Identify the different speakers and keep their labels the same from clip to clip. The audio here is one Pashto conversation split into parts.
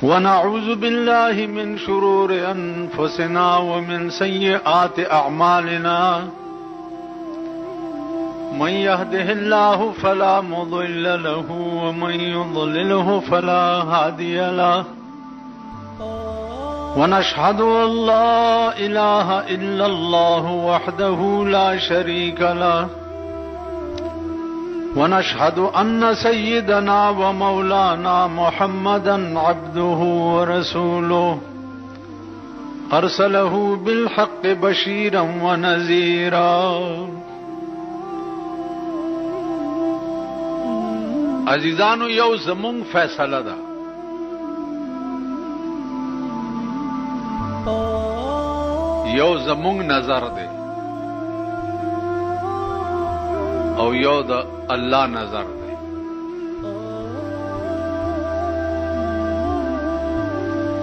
Speaker 1: ونعوذ بالله من شرور أنفسنا ومن سيئات أعمالنا من يهده الله فلا مضل له ومن يضلله فلا هادي له ونشهد أن لا إله إلا الله وحده لا شريك له ونشهد أن سيدنا ومولانا محمدا عبده ورسوله أرسله بالحق بشيرا ونذيرا عزیزانو یو زمون فیصله ده یو زمون نظر ده او یو د الله نظر ده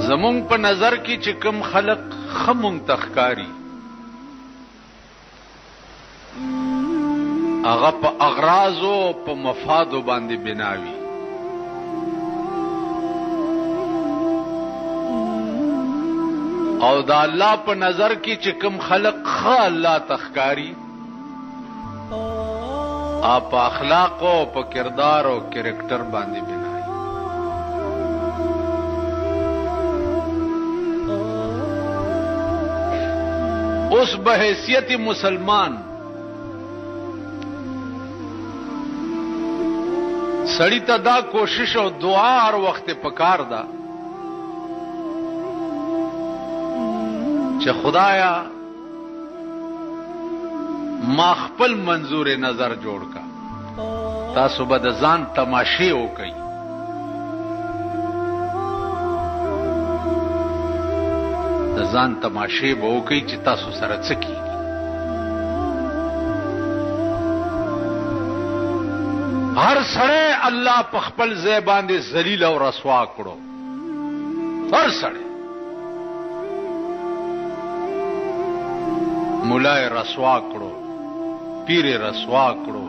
Speaker 1: زمون په نظر کې چې کوم خلق خمون تخکاری هغه په اغراض او په مفاد باندې بناوي او د الله په نظر کې چې کوم خلق خ الله تخکاری آپ اخلاق او په کردار او کریکٹر باندې بنای اوس به حیثیت مسلمان سړی ته دا کوشش او دعا هر وخت پکار ده چې خدایا ما خپل منظور نظر جوړ کا تاسو به د ځان تماشې وکئ د ځان تماشې به وکئ چې تاسو سره څه کیږي هر سړی الله په خپل ځای باندې ذلیل او رسوا کړو هر سړی مولای رسوا کړو پیر رسوا کړو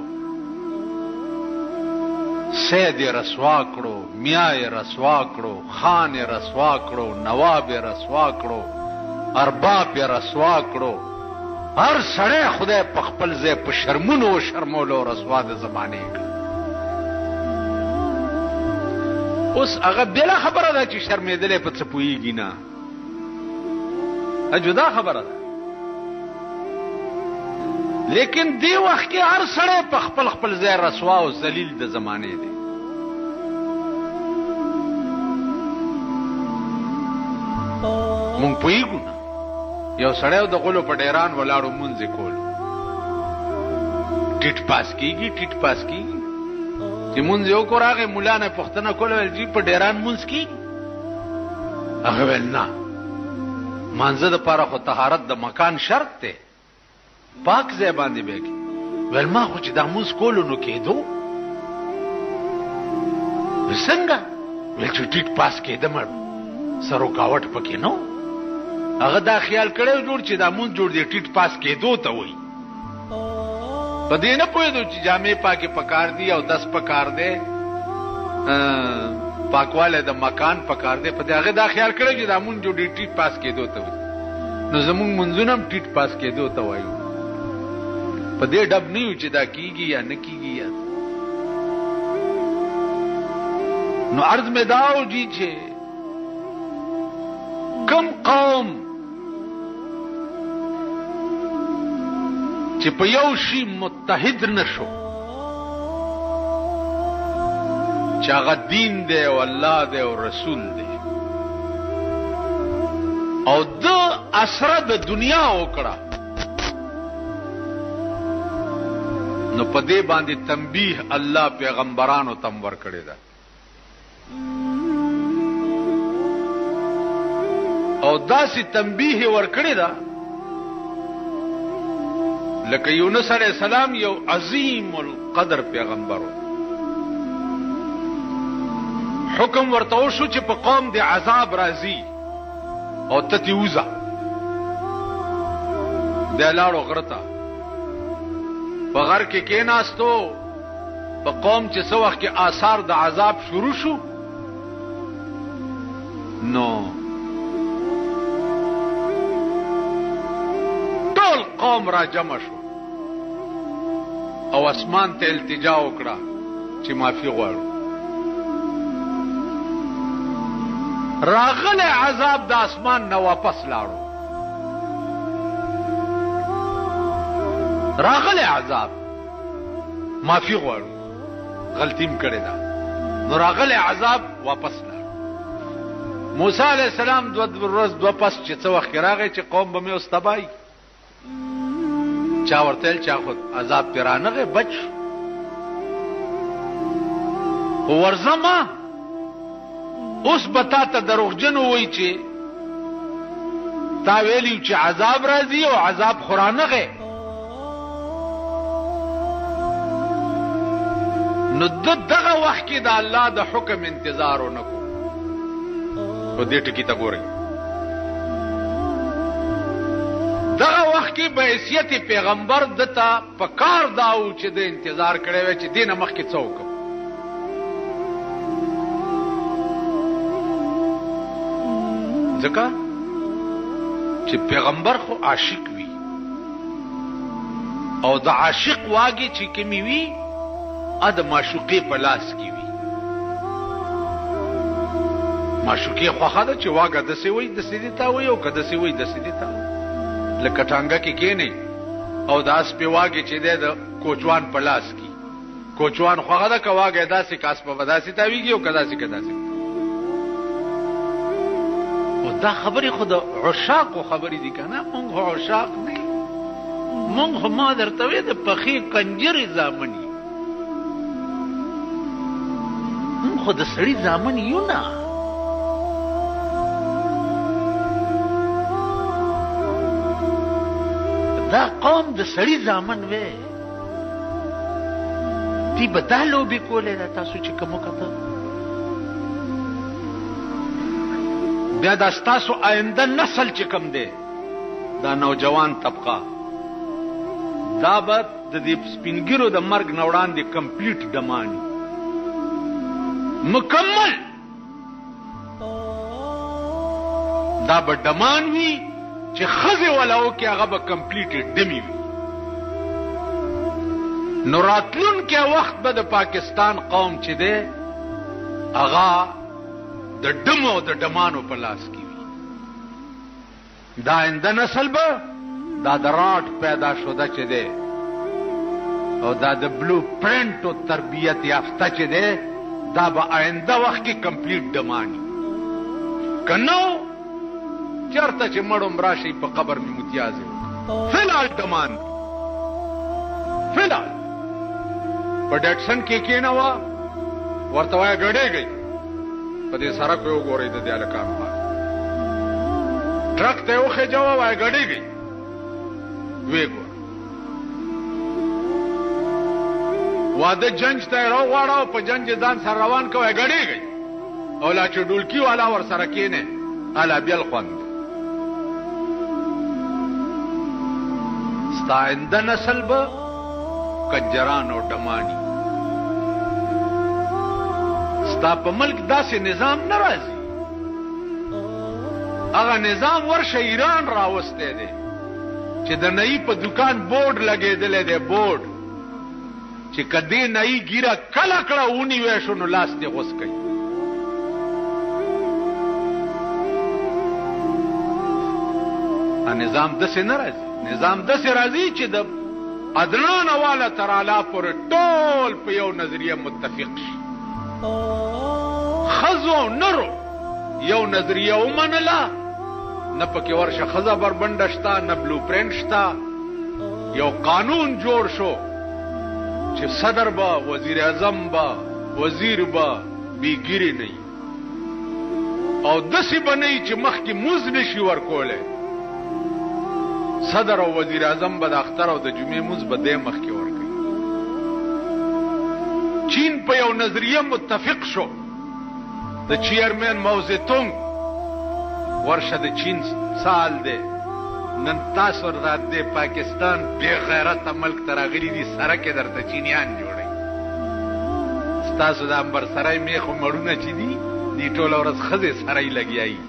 Speaker 1: سید رسوا کړو میاں رسوا کړو خان رسوا کړو نواب رسوا کړو ارباب رسوا کړو هر سړی خدای په خپل ځای په شرمونو او شرمولو رسوا د زمانه کړ اوس هغه بلا خبره ده چې شرمېدلې په څه پوهیږي نه جدا خبره ده لیکن دی وخت کې هر سړی په خپل خپل ځای رسوا او ذلیل د زمانه دی مونږ پوهیږو نه یو سړی د غلو په ډیران ولاړو مونځ کول ټیټ پاس کیږي چې مونږ یو کو راغی مولا نه پښتنه کول ول جی په ډیران مونږ کی هغه ول نه مانزه د پاره خو طهارت د مکان شرط ته پاک ځای باندې بیګي ول ما خو چې د مونږ کولو نو کېدو وسنګه ول چې ټیټ پاس کېده مړ سرو کاوت پکې نو هغه دا خیال کړو جوړ چې د مونږ جوړ دی ټیټ پاس کېدو ته وای په دې نه پوهېدو چې جامې پاکه پکار دي او 10 پکار دي پاکواله د مکان پکار دي په دغه دا خیال کړو چې د مونږ جوړ دی ټیټ پاس کېدو ته وای نو زمونږ منځونه ټیټ پاس کېدو ته وایو په دې ډب نه یو چې دا کیږي یا نه کیږي یا نو عرض میں داو جی چې کم قوم چې په یو شی متحد نشو چې هغه دین دی او الله دی او رسول دی او د اسره د دنیا وکړه نو په دې باندې تنبیه الله پیغمبرانو تم ور کړی دا او داسې تنبیه ور کړی دا لکه یونس علیہ السلام یو عظیم القدر پیغمبرو حکم ورته وشو چې په قوم د عذاب راځي او تتی وزا د لاړو غرتا په غر کې کېناستو په قوم چې څو وخت کې آثار د عذاب شروع شو نو ټول قوم را جمع شو او اسمان ته التجا وکړه چې معافي غواړو. راغله عذاب د اسمان نه واپس لاړو. راغله عذاب معافي غواړو، غلطیم کړې ده، نو راغله عذاب واپس لاړو. موسی علیہ السلام دو ورځ دو پس چې څو وخت راغی چې قوم به مې استبای چا ورتل چا خود عذاب پیرانغه بچ ورزما اوس بتا ته دروغجن وای چې تا ویلیو چې عذاب راځي او عذاب خورانغه. نو دغه وخت کې د الله د حکم انتظار ونکو. په دې ټکی ته ګورئ، دغه وخت کې به حیثیت پیغمبر دته په کار داو چې د انتظار کړی وي چې دینه مخکې څه وکړو. ځکه چې پیغمبر خو عاشق وي او د عاشق واګي چې کمی وي ا د معشوقې په لاس کې وي. معشوقې خوښه ده چې واګه دسې وي دسې دې ته وي او که دسې وي دسې دې ته وي. لکه ټانګه کې کېنې او د اس په واګې چې دی د کوچوان په لاس کې کوچوان خوښه ده که واګه داسې که اس په داسې تاویږي او که داسې که داسې. او دا خبرې خو د عشاقو خبرې دي که نه، مونږ خو عشاق نه یو، مونږ خو ما درته وې د پخې کنجرې زامن یو، مونږ خو د سړي زامن یو نه. دا قوم د سړي زامن وې تی به دا لوبې کولې ده تاسو چې کوم وکړه. بیا دا ستاسو آینده نسل چې کوم دی دا نوجوان طبقه دا به د دې سپینګیرو د مرګ نه وړاندې کمپلیټ ډماني مکمل دا به ډمان وي چې خزه ولاو کې هغه به کمپلیټ ډمی وي. نو راتلون کې وخت به د پاکستان قوم چې دی هغه د ډمو او د ډمانو په لاس کې وي. دا آینده نسل به دا د راټ پیدا شوده چې دی او دا د بلو پرنټ او تربیت یافته چې دی دا به آینده وخت کې کمپلیټ ډمانی. که نو چرته چې مړم راشي په قبر مې متیازې وکړه. فلحال ډمان فلحال په ډیټسن کې کېنوه ورته وایه ګډېږئ په دې سړک یې وګورئ د دې هلکانو باندې ټرک ته یې وخېجوه وایه ګډېږئ ویې ګوره واده جنج ته یې راوغواړه په جنج یې ځان سره روان که وایه ګډېږئ او لا چې ډولکي والا ورسره کېنې الا بیل خوند ستا آینده نسل به کنجران او ډمانی. ستا په ملک داسې نظام نه راځي. هغه نظام ورشه ایران راوستی دی چې د نئی په دکان بورډ لګېدلی دی بورډ چې که دې نئی ګیره کله کړه ونیوی شو نو لاس دې غوس کوي. نظام دسې نه راځي. نظام دسې راځي چې د ادنان والا تر اعلی پورې ټول په یو نظریه متفق شي. ښځو نرو یو نظریه ومنله نه پکې ورشه ښځه بربنډه شته نه بلو پرنټ شته. یو قانون جوړ شو چې صدر به وزیر اعظم به وزیر به بیګیرې نه وي او داسې به نه وي چې مخکې مزد نشي ورکولی. صدر او وزیر اعظم به د اختر او د جمعې مونځ به دی مخکې ورکوي. چین په یو نظریه متفق شو. د چیرمن موزیتونګ ورشه د چین سال دی نن تاسو راته پاکستان بے غیرته ملک ته راغلي دي سره کې درته چینیان جوړوي. ستاسو د امبرسرای میخو مړونه چې دي د دی ټوله ورځ ښځې سره یې لګیایي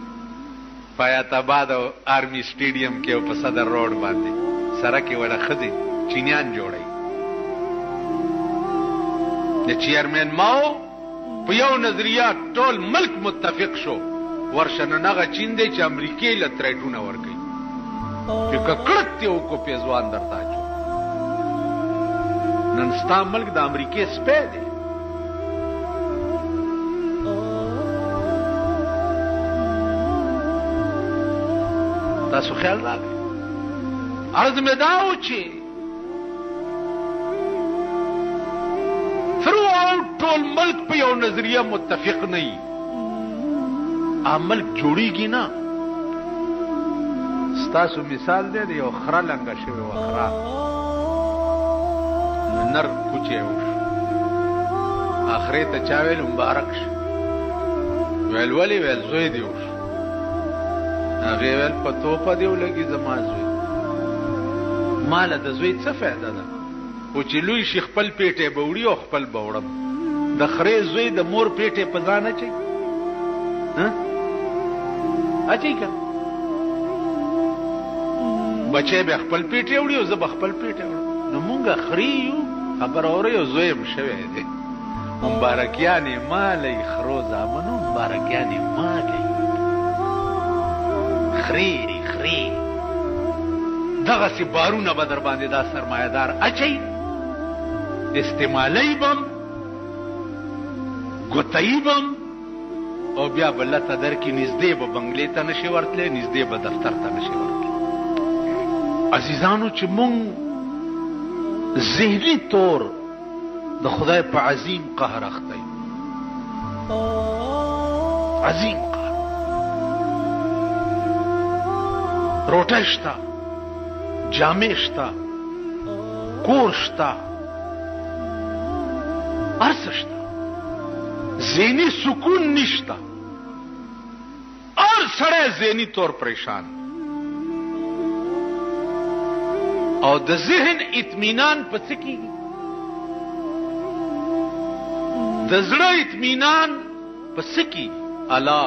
Speaker 1: په حیات آباد او آرمي سټیډیم کې او په صدر روډ باندې سره کې ولا ښځې چینیان جوړوي د چیرمن ماو په یو نظریه ټول ملک متفق شو ورشه نن هغه چین دی چې امریکې له تریټونه ورکوي چې ککړت یې وکړو پیزوان درته اچو نن ستا ملک د امریکې سپی دی تاسو خیال راغی عرض مې دا و چې ټول ملک په یو نظریه متفق نه وي ملک جوړیږي نه ستاسو مثال دی د یو خره لنګه شوې وه خره نر کوچی وشو اخرې ته چا ویل مبارک شه ویل ولې ویل زوی دی وشو هغې ویل په توپه دی ولګي زما زوی ماله د زوی څه فایده ده خو چې لوی شي خپل پیټی به وړي او خپل به وړم د خرې زوی د مور پیټې په ځان اچوي اچوي که بچی به خپل پیټې وړي او زه به خپل پیټې وړم نو مونږ خرې یو خبره اورئ او زوی م شوی دی مبارکیانې مالی خرو زامنو مبارکیانې مالی خرې خرې دغسې بارونه به در باندې دا سرمایهدار اچوي استعمالی بم ګوتهیي بم او بیا به لته درکې نږدې به بنګلې ته نشي ورتلی نږدې به دفتر ته نشي ورتلی عزیزانو چې مونږ ذهني طور د خدای په عظیم قهر اخته یو عظیم قهر روټۍ شته جامې شته کور شته هر څه شته ذهني سکون نشته هر سړی ذهني طور پریشان او د ذهن اطمینان په څه کېږي د زړه اطمینان په څه کېږي الا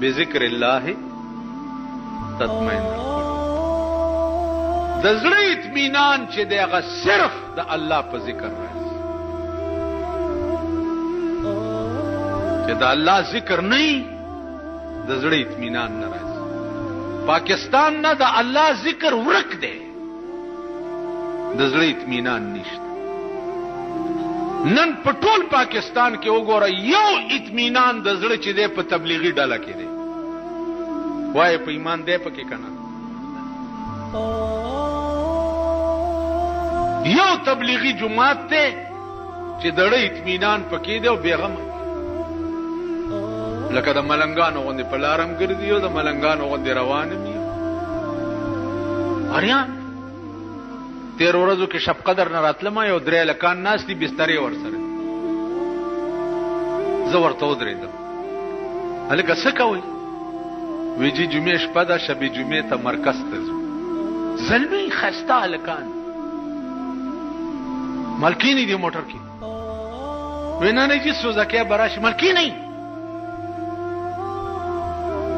Speaker 1: بذکر الله تطمئن د زړه اطمینان چې دی هغه صرف د الله په ذکر راځي چې د الله ذکر نه وي د زړه اطمینان نه راځي پاکستان نه د الله ذکر ورک دی د زړه اطمینان نشته نن په ټول پاکستان کې وګوره یو اطمینان د زړه چې دی په تبلیغي ډله کې دی وایي په ایمان دی پکې که نه یو تبلیغي جماعت دی چې د زړه اطمینان پکې دی او بېغمه لکه د ملنګانو غوندې په لارم ګرځي او د ملنګانو غوندې روان وي اریان تیر ورځو کې شب قدر نه راتلم یو درې هلکان ناست دي بسترې ورسره زه ورته ودرېدم هلکه څه کوئ وی جي جمعې شپه ده شب جمعې ته مرکز ته ځو زلمي ښایسته هلکان ملکینې دي موټر کې وی نه نه جي سوزکۍ به راشي ملکینې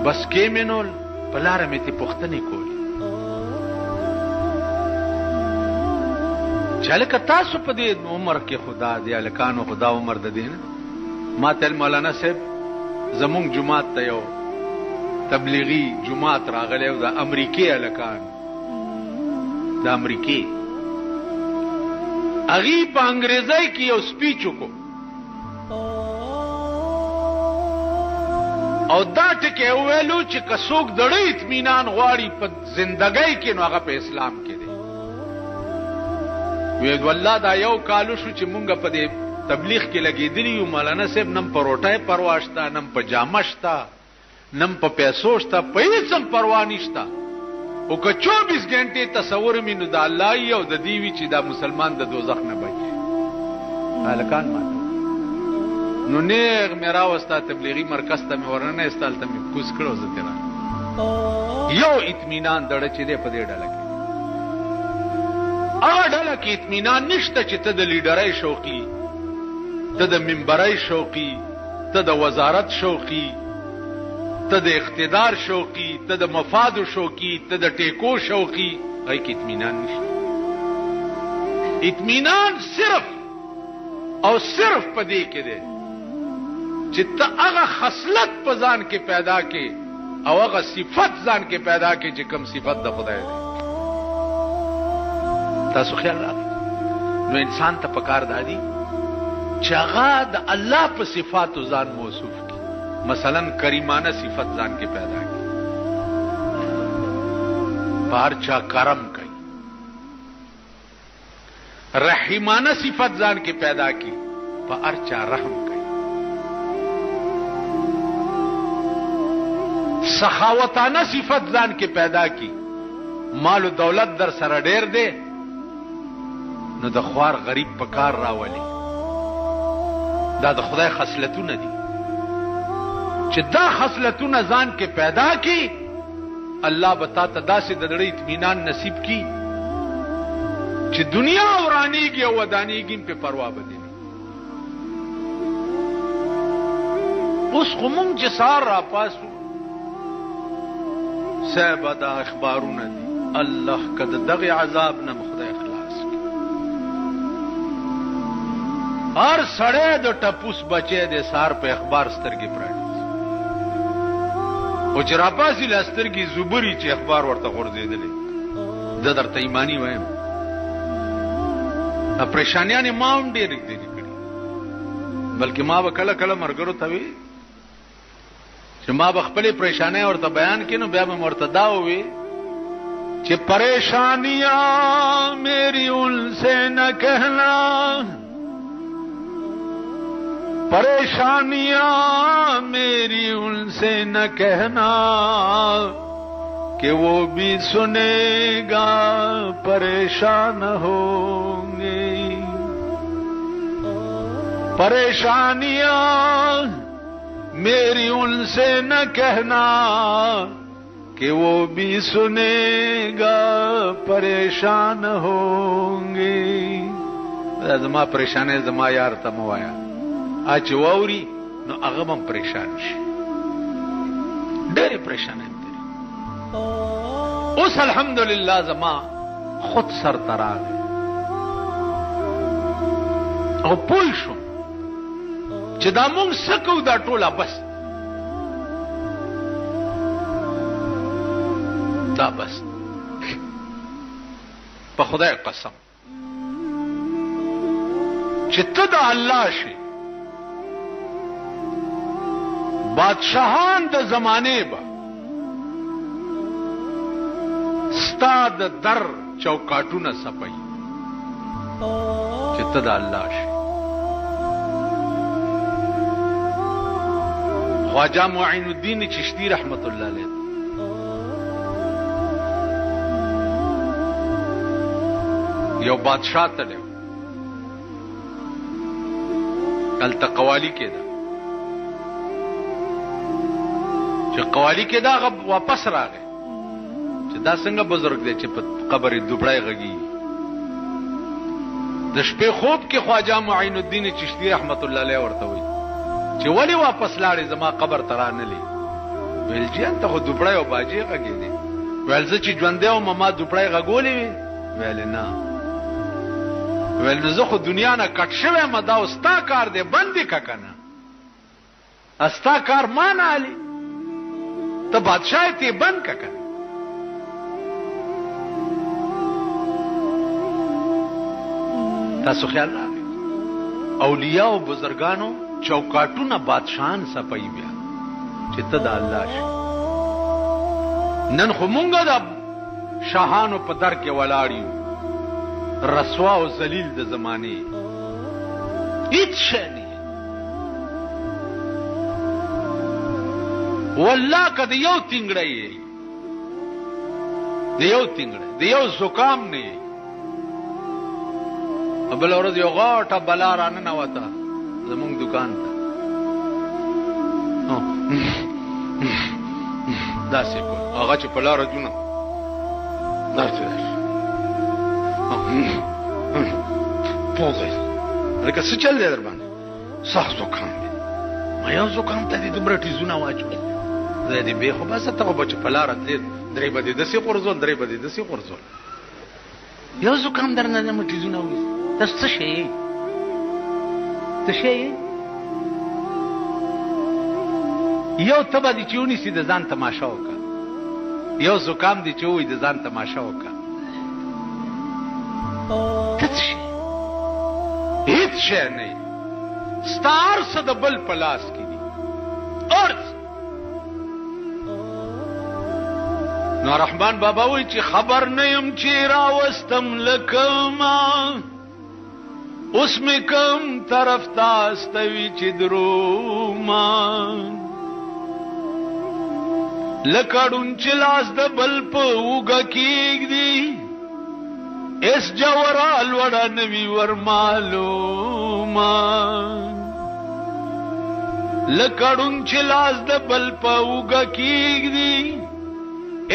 Speaker 1: بس کې مې نول په لاره مې ترې پوښتنې کولې چې هلکه تاسو په دې عمر کې خدا دی هلکانو خدا عمر د دې نه ما ته مولانا صاحب زمونږ جماعت ته یو تبلیغي جماعت راغلی او د امریکې هلکان د امریکې هغې په انګریزۍ کې یو سپیچ وکړو او دا ټکی وویلو چې که څوک د زړه اطمینان غواړي په زندګۍ کې نو هغه په اسلام کې دی وی والله دا یو کالو شو چې مونږ په دې تبلیغ کې لګېدلي یو مولانا صاحب نم په روټۍ پروا شته نم په جامه شته نم په پیسو شته په هېڅ هم پروا نشته خو که 24 ګنټې تصور مې نو د الله یي او د دې وي چې دا مسلمان د دوزخ نه بچي هلکان ماته نو نیغ مې راوسته تبلیغي مرکز ته مې ورننه ایسته هلته مې کوز کړو زه ترې یو اطمینان دړه چې دی په دې ډله کې هغه ډله کې اطمینان نشته چې ته د لیډرۍ شوقي ته د منبرۍ شوقي ته د وزارت شوقي، ته د اقتدار شوقي، ته د مفاد شوقي، ته د ټیکو شوقي، هغه کې اطمینان نشته. اطمینان صرف او صرف پدې کې دی چې ته هغه خصلت په ځان کې پیدا کې او هغه صفت ځان کې پیدا کې چې کوم صفت د خدای دی. تاسو خیال راغلی نو انسان ته پکار دادی چې هغه د الله په صفاتو ځان موصوف کی. مثلا کریمانه صفت ځان کې پیدا کی، بار چا کرم کوي. رحیمانه صفت ځان کې پیدا کی، په ارچا رحم کوي. سخاوتانه صفت ځان کې پیدا کی، مال و دولت در سره ډیر دی نو د خوار غریب په کار راولي. دا د خدای خصلتونه دي چې دا خصلتونه ځان کې پیدا کی، الله به تا ته داسې د زړه اطمینان نصیب کی چې دنیا ورانیږي او ودانیږي په پروا به دي. اوس خو مونږ چې سار را پاسو صاحب دا اخبارونه دي، الله کده دغه عذاب نه خدای خلاص کی. هر سړی د ټپوس بچی د سار په اخبار سترګې پراټي او چې را پاسي لاسترګې زبري چې اخبار ورته غورځېدلې. د درته ایمانی وایم پریشانیاں ما هم ډېر دي کړي، بلکې ما به کله کله مرګرو ته وي چې ما به خپلې پریشانۍ ورته بیان کړي نو بیا به ورته دا ووي چې پریشانیاں میری ان سے نہ کہنا، پریشانیاں میری ان سے نہ کہنا کہ وہ بھی سنے گا پریشان ہوں گے. پریشانیاں میری ان سے نہ کہنا کہ وہ بھی سنے گا پریشان ہوں گے. زما پریشانه زما یار ته مو وایا اچ ووري نو هغه هم پریشان شي. ډېر پریشان دي. اوس الحمدلله زما خود سر تراغ او پول شو چې دا مونږ سکو دا ټوله بس دا بس. په خدای قسم چې ته د الله شي، بادشاہان د زمانه با ستا د در چوکاټونه سپي چې ته د الله شي. خواجه معین الدین چشتی رحمت الله علیه یو بادشاہ تلو دلته قوالی کېده چې قوالی کېده هغه واپس راغی چې دا څنګه بزرګ دی چې په قبر دوبړای غږی. د شپې خوب کې خواجه معین الدین چشتی رحمت الله علیه ورته وایي چې ولی واپس لاړې زما قبر ترانلې. ویل جی انت خو دوبړای او باجی غږی دی. ویل زه چې ژوندې او ما دوبړای غږولې وي. ویل نه. ویل نو زه خو دنیا نه کټ شوی ما دا استا کار دی بندې کا کنه استا کار ما نه علي ته بادشاہ ته بند کا کنه. تاسو خیال راغی اولیاء او بزرگانو چوکاټونه بادشاہان سپي بیا چې ته د الله شي. نن خو مونږه د شاهانو په در کې ولاړیو رسوا او ذلیل د زمانه هیڅ شی نه. والله کده یو تنگړی دی یو تنگړی دی یو زکام نه بل ورځ یو غاټه بلا رانه نه وته زمونږ دکان ته داسې کو هغه چې په لار جوړه داسې پوزه لکه څه چل دی در باندې سخت زکام دی یو زکام ته دې دومره ټیزونه واچو زه دې بې خو بس ته خو به چې په لاره تلې درې به دې داسې غورځول درې به دې داسې غورځول یو زکام در نه مې ټیزونه وویست ته څه شی یې څه شی یې یو تبه دې چې ونیسي د ځان تماشه وکړه یو زکام دې چې ووایي د ځان تماشه وکړه ته څه شی هیڅ شی نه یې ستا هر څه د بل په لاس کې دي هر څه نو رحمان بابا وایي چې خبر نه یم چې راوستم لکه ما اوس مې کوم طرف ته استوي چې دروما لکه ړوند چې لاس د بل په اوږه کېږدي اس جوره لوړه نوي ور معلومه لکه ړوند چې لاس د بل په اوږه کېږدي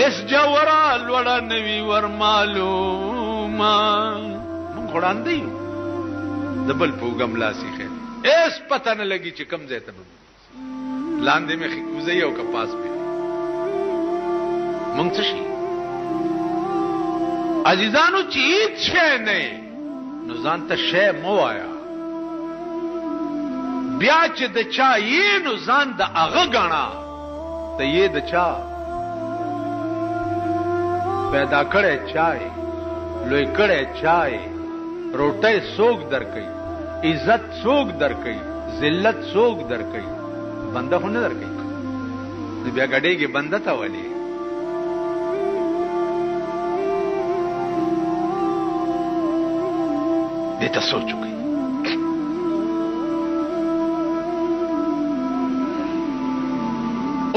Speaker 1: اس جوره لوړه نوي ور معلومه مونږ خو ړانده یو د بل په اوږه ملا سیخی اس پته نه لګي چې کوم ځای ته به لاندې مې کوزه او که پاس مې مونږ څه شي عزیزانو چې هیڅ شی نه نو ځان ته شی مه وایه بیا چې د چا یې نو ځان د هغه ګڼه ته یې د چا پیدا کړی چای لوی کړی چای روټۍ څوک درکوي عزت څوک درکوي ذلت څوک درکوي بنده خو نه درکوي نو بیا ګډېږي بنده ته ولې دې ته سوچ وکړئ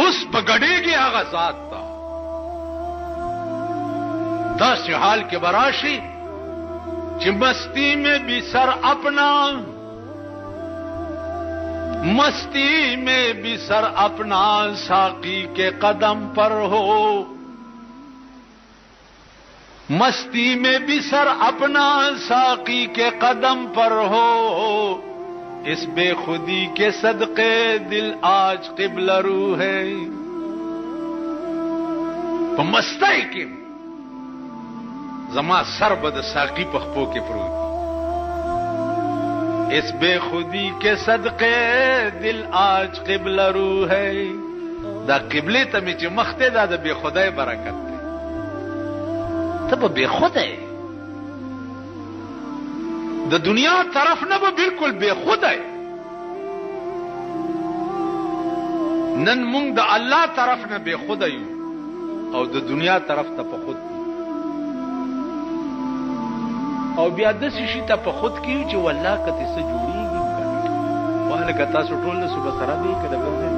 Speaker 1: اوس په ګډېږي هغه ذات ته داسې حال کې براشي چې مستی میں بھی سر اپنا مستی میں بھی سر اپنا ساقی کے قدم پر ہو مستی میں بھی سر اپنا ساقی کے قدم پر ہو اس بے خودی کے صدقے دل آج قبل رو ہے په مستی کې زما سر به د ساقی په خپو کې پروت اس بے خودی کے صدقے دل آج قبل رو ہے دا قبله ته می چې مخته دا د بے خدای برکت دی ته به بے خدای د دنیا طرف نه به بالکل بے خدای نن مونږ د الله طرف نه بے خدای او د دنیا طرف ته په خود او بیا د شي ته په خود کې چې والله کته څه جوړیږي واله کتا سو ټول صبح سره دی کده ګرځي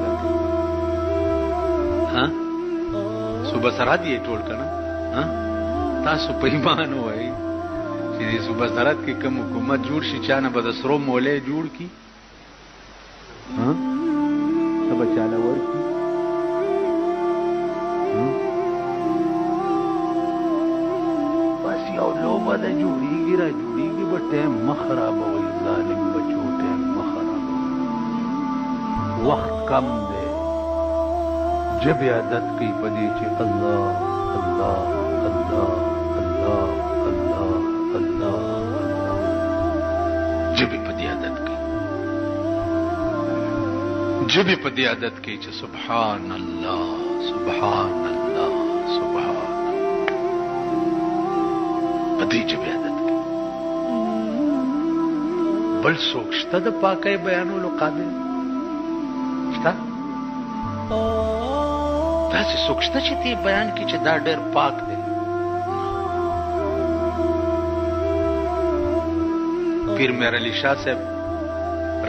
Speaker 1: ها صبح سره دی ټول کنه ها تاسو په ایمان وای چې صبح سره کې کوم حکومت جوړ شي چانه به د سرو مولې جوړ کی ها سبا چاله ورکی بس یو لوبه د جوړیږي را جوړیږي به ټیم مخرابوي ظالم بچو ټیم مخرابوي وخت کم دی جبې عادت کوي په دې چې الله الله الله الله الله الله جبې په دې عادت کوي جبې په دې عادت کوي چې سبحان الله سبحان الله سبحان پدې جبې عادت کوي بل څوک شته د پاکۍ بیانولو قابل شته داسې څوک شته چې دې بیان کړي چې دا ډېر پاک دی پیر میر علی شاه صاحب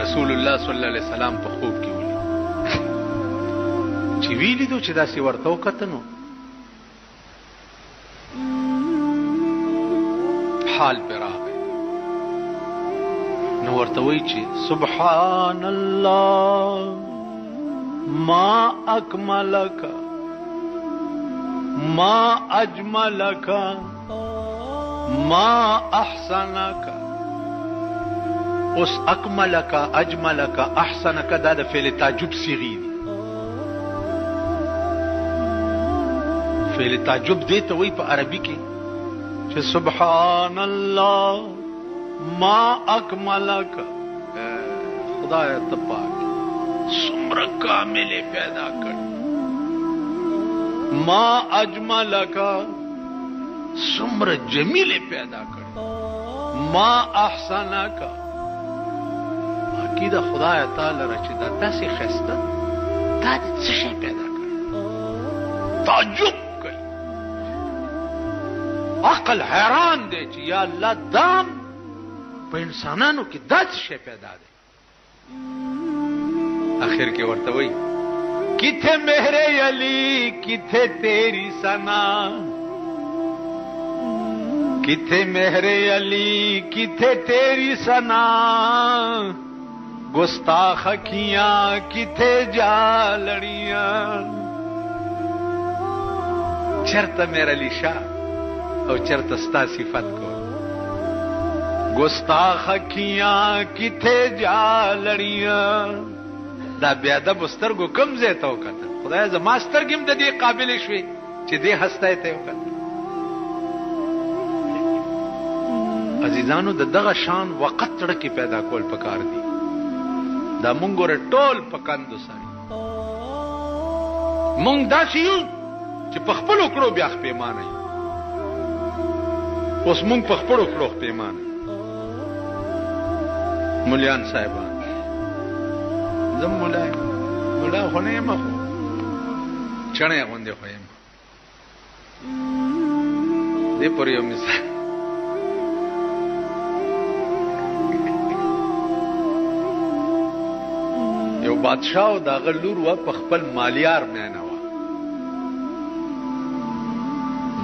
Speaker 1: رسول الله صلی الله علیه وسلم په خوب کې ولید چې ویلی دو چې داسې ورته وکتل نو حال پر راغی نو ورته وی چې سبحان الله ما اکملک ما اجملک ما احسنک اوس اکملک اجملک احسنک دا د فعل تعجب صیغې دي. فعل تعجب دی ته وایي په عربي کې چې سبحان الله ما اکملک، خدای ته پاک څومره کامل پیدا کړ. ما اجملک څومره جمیل پیدا کړ. ما احسنک کی دا خدای تعالی را چې دا داسې ښایسته دا دې څه شی پیدا کړ. تعجب کوي، عقل حیران دی چې یا الله دام په انسانانو کې دا څه شی پیدا دی. آخر کې ورته وایي کتھے مہرے علی کتھے تیری ثنا، کتھے مہرے علی کتھے تیری ثنا، گستاخ اکھیاں کتھے جالڑیاں. چرته میر علی شاہ او چرته ستا صفت کو، گستاخ اکھیاں کتھے جالڑیاں. دا بیا د بسترګو کم ځای ته وکتل، خدای زما سترګې هم د دې قابلې شوې چې دې هستی ته وکتل. عزیزانو د دغه شان وقت زړه کې پیدا کول پکار دي. دا مونږ ګوره ټول په کندو سړي مونږ داسې یو چې په خپلو کړو بیا خپېمانه یو. اوس مونږ په خپلو کړو خپېمانه. ملیان صاحبان زم مولا خو نه یم، خو چڼې غوندې خو یم. دې پورې یو مثال یو بادشاه او د هغه لور وه په خپل مالیار مینه وه.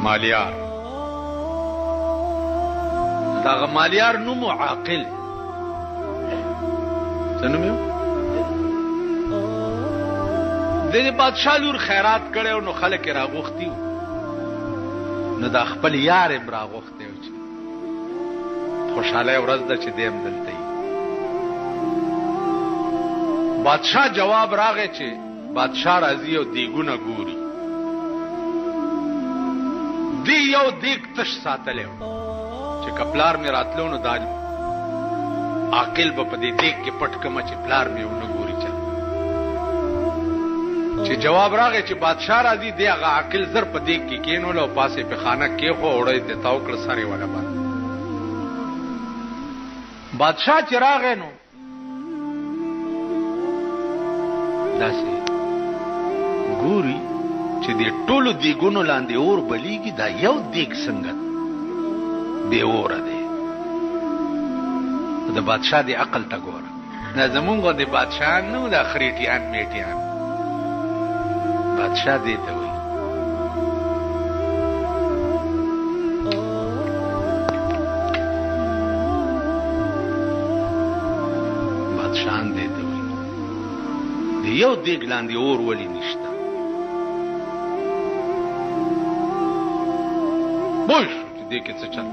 Speaker 1: مالیار د هغه مالیار نوم و عاقل. څه نوم یو؟ د بادشاه لور خیرات کړی نو خلک یې راغوښتي وو، نو دا خپل یار یې راغوښتی و چې خوشحالی ورځ ده چې دی هم دلته وي. بادشاه جواب راغی چې بادشاه راځي او دیګونه ګوري. دی یو دیګ تش ساتلی و چې که پلار مې راتلو نو دا عاقل به په دې دیګ کې پټ کمه چې پلار مې ونه ګوري. چې جواب راغی چې بادشاه راځي، دی هغه عاقل زر په دیګ کې کېنول او پاسې په خانه کېښو، اوړی یې تاو کړه سر یې وله باندې. بادشاه چې راغی نو داسې ګوري چې دې ټولو دیګونو لاندې اور بلیږي، دا یو دیګ څنګه بې اوره دی. د بادشاه دې عقل ته ګوره. دا زمونږ غوندې بادشاهان نه وو، دا خریټیان میټیان. بادشاہ دې ته وایي بادشاهان دې ته وایي د یو دیګ لاندې اور ولې نشته. پوه شو چې دې کې څه چل.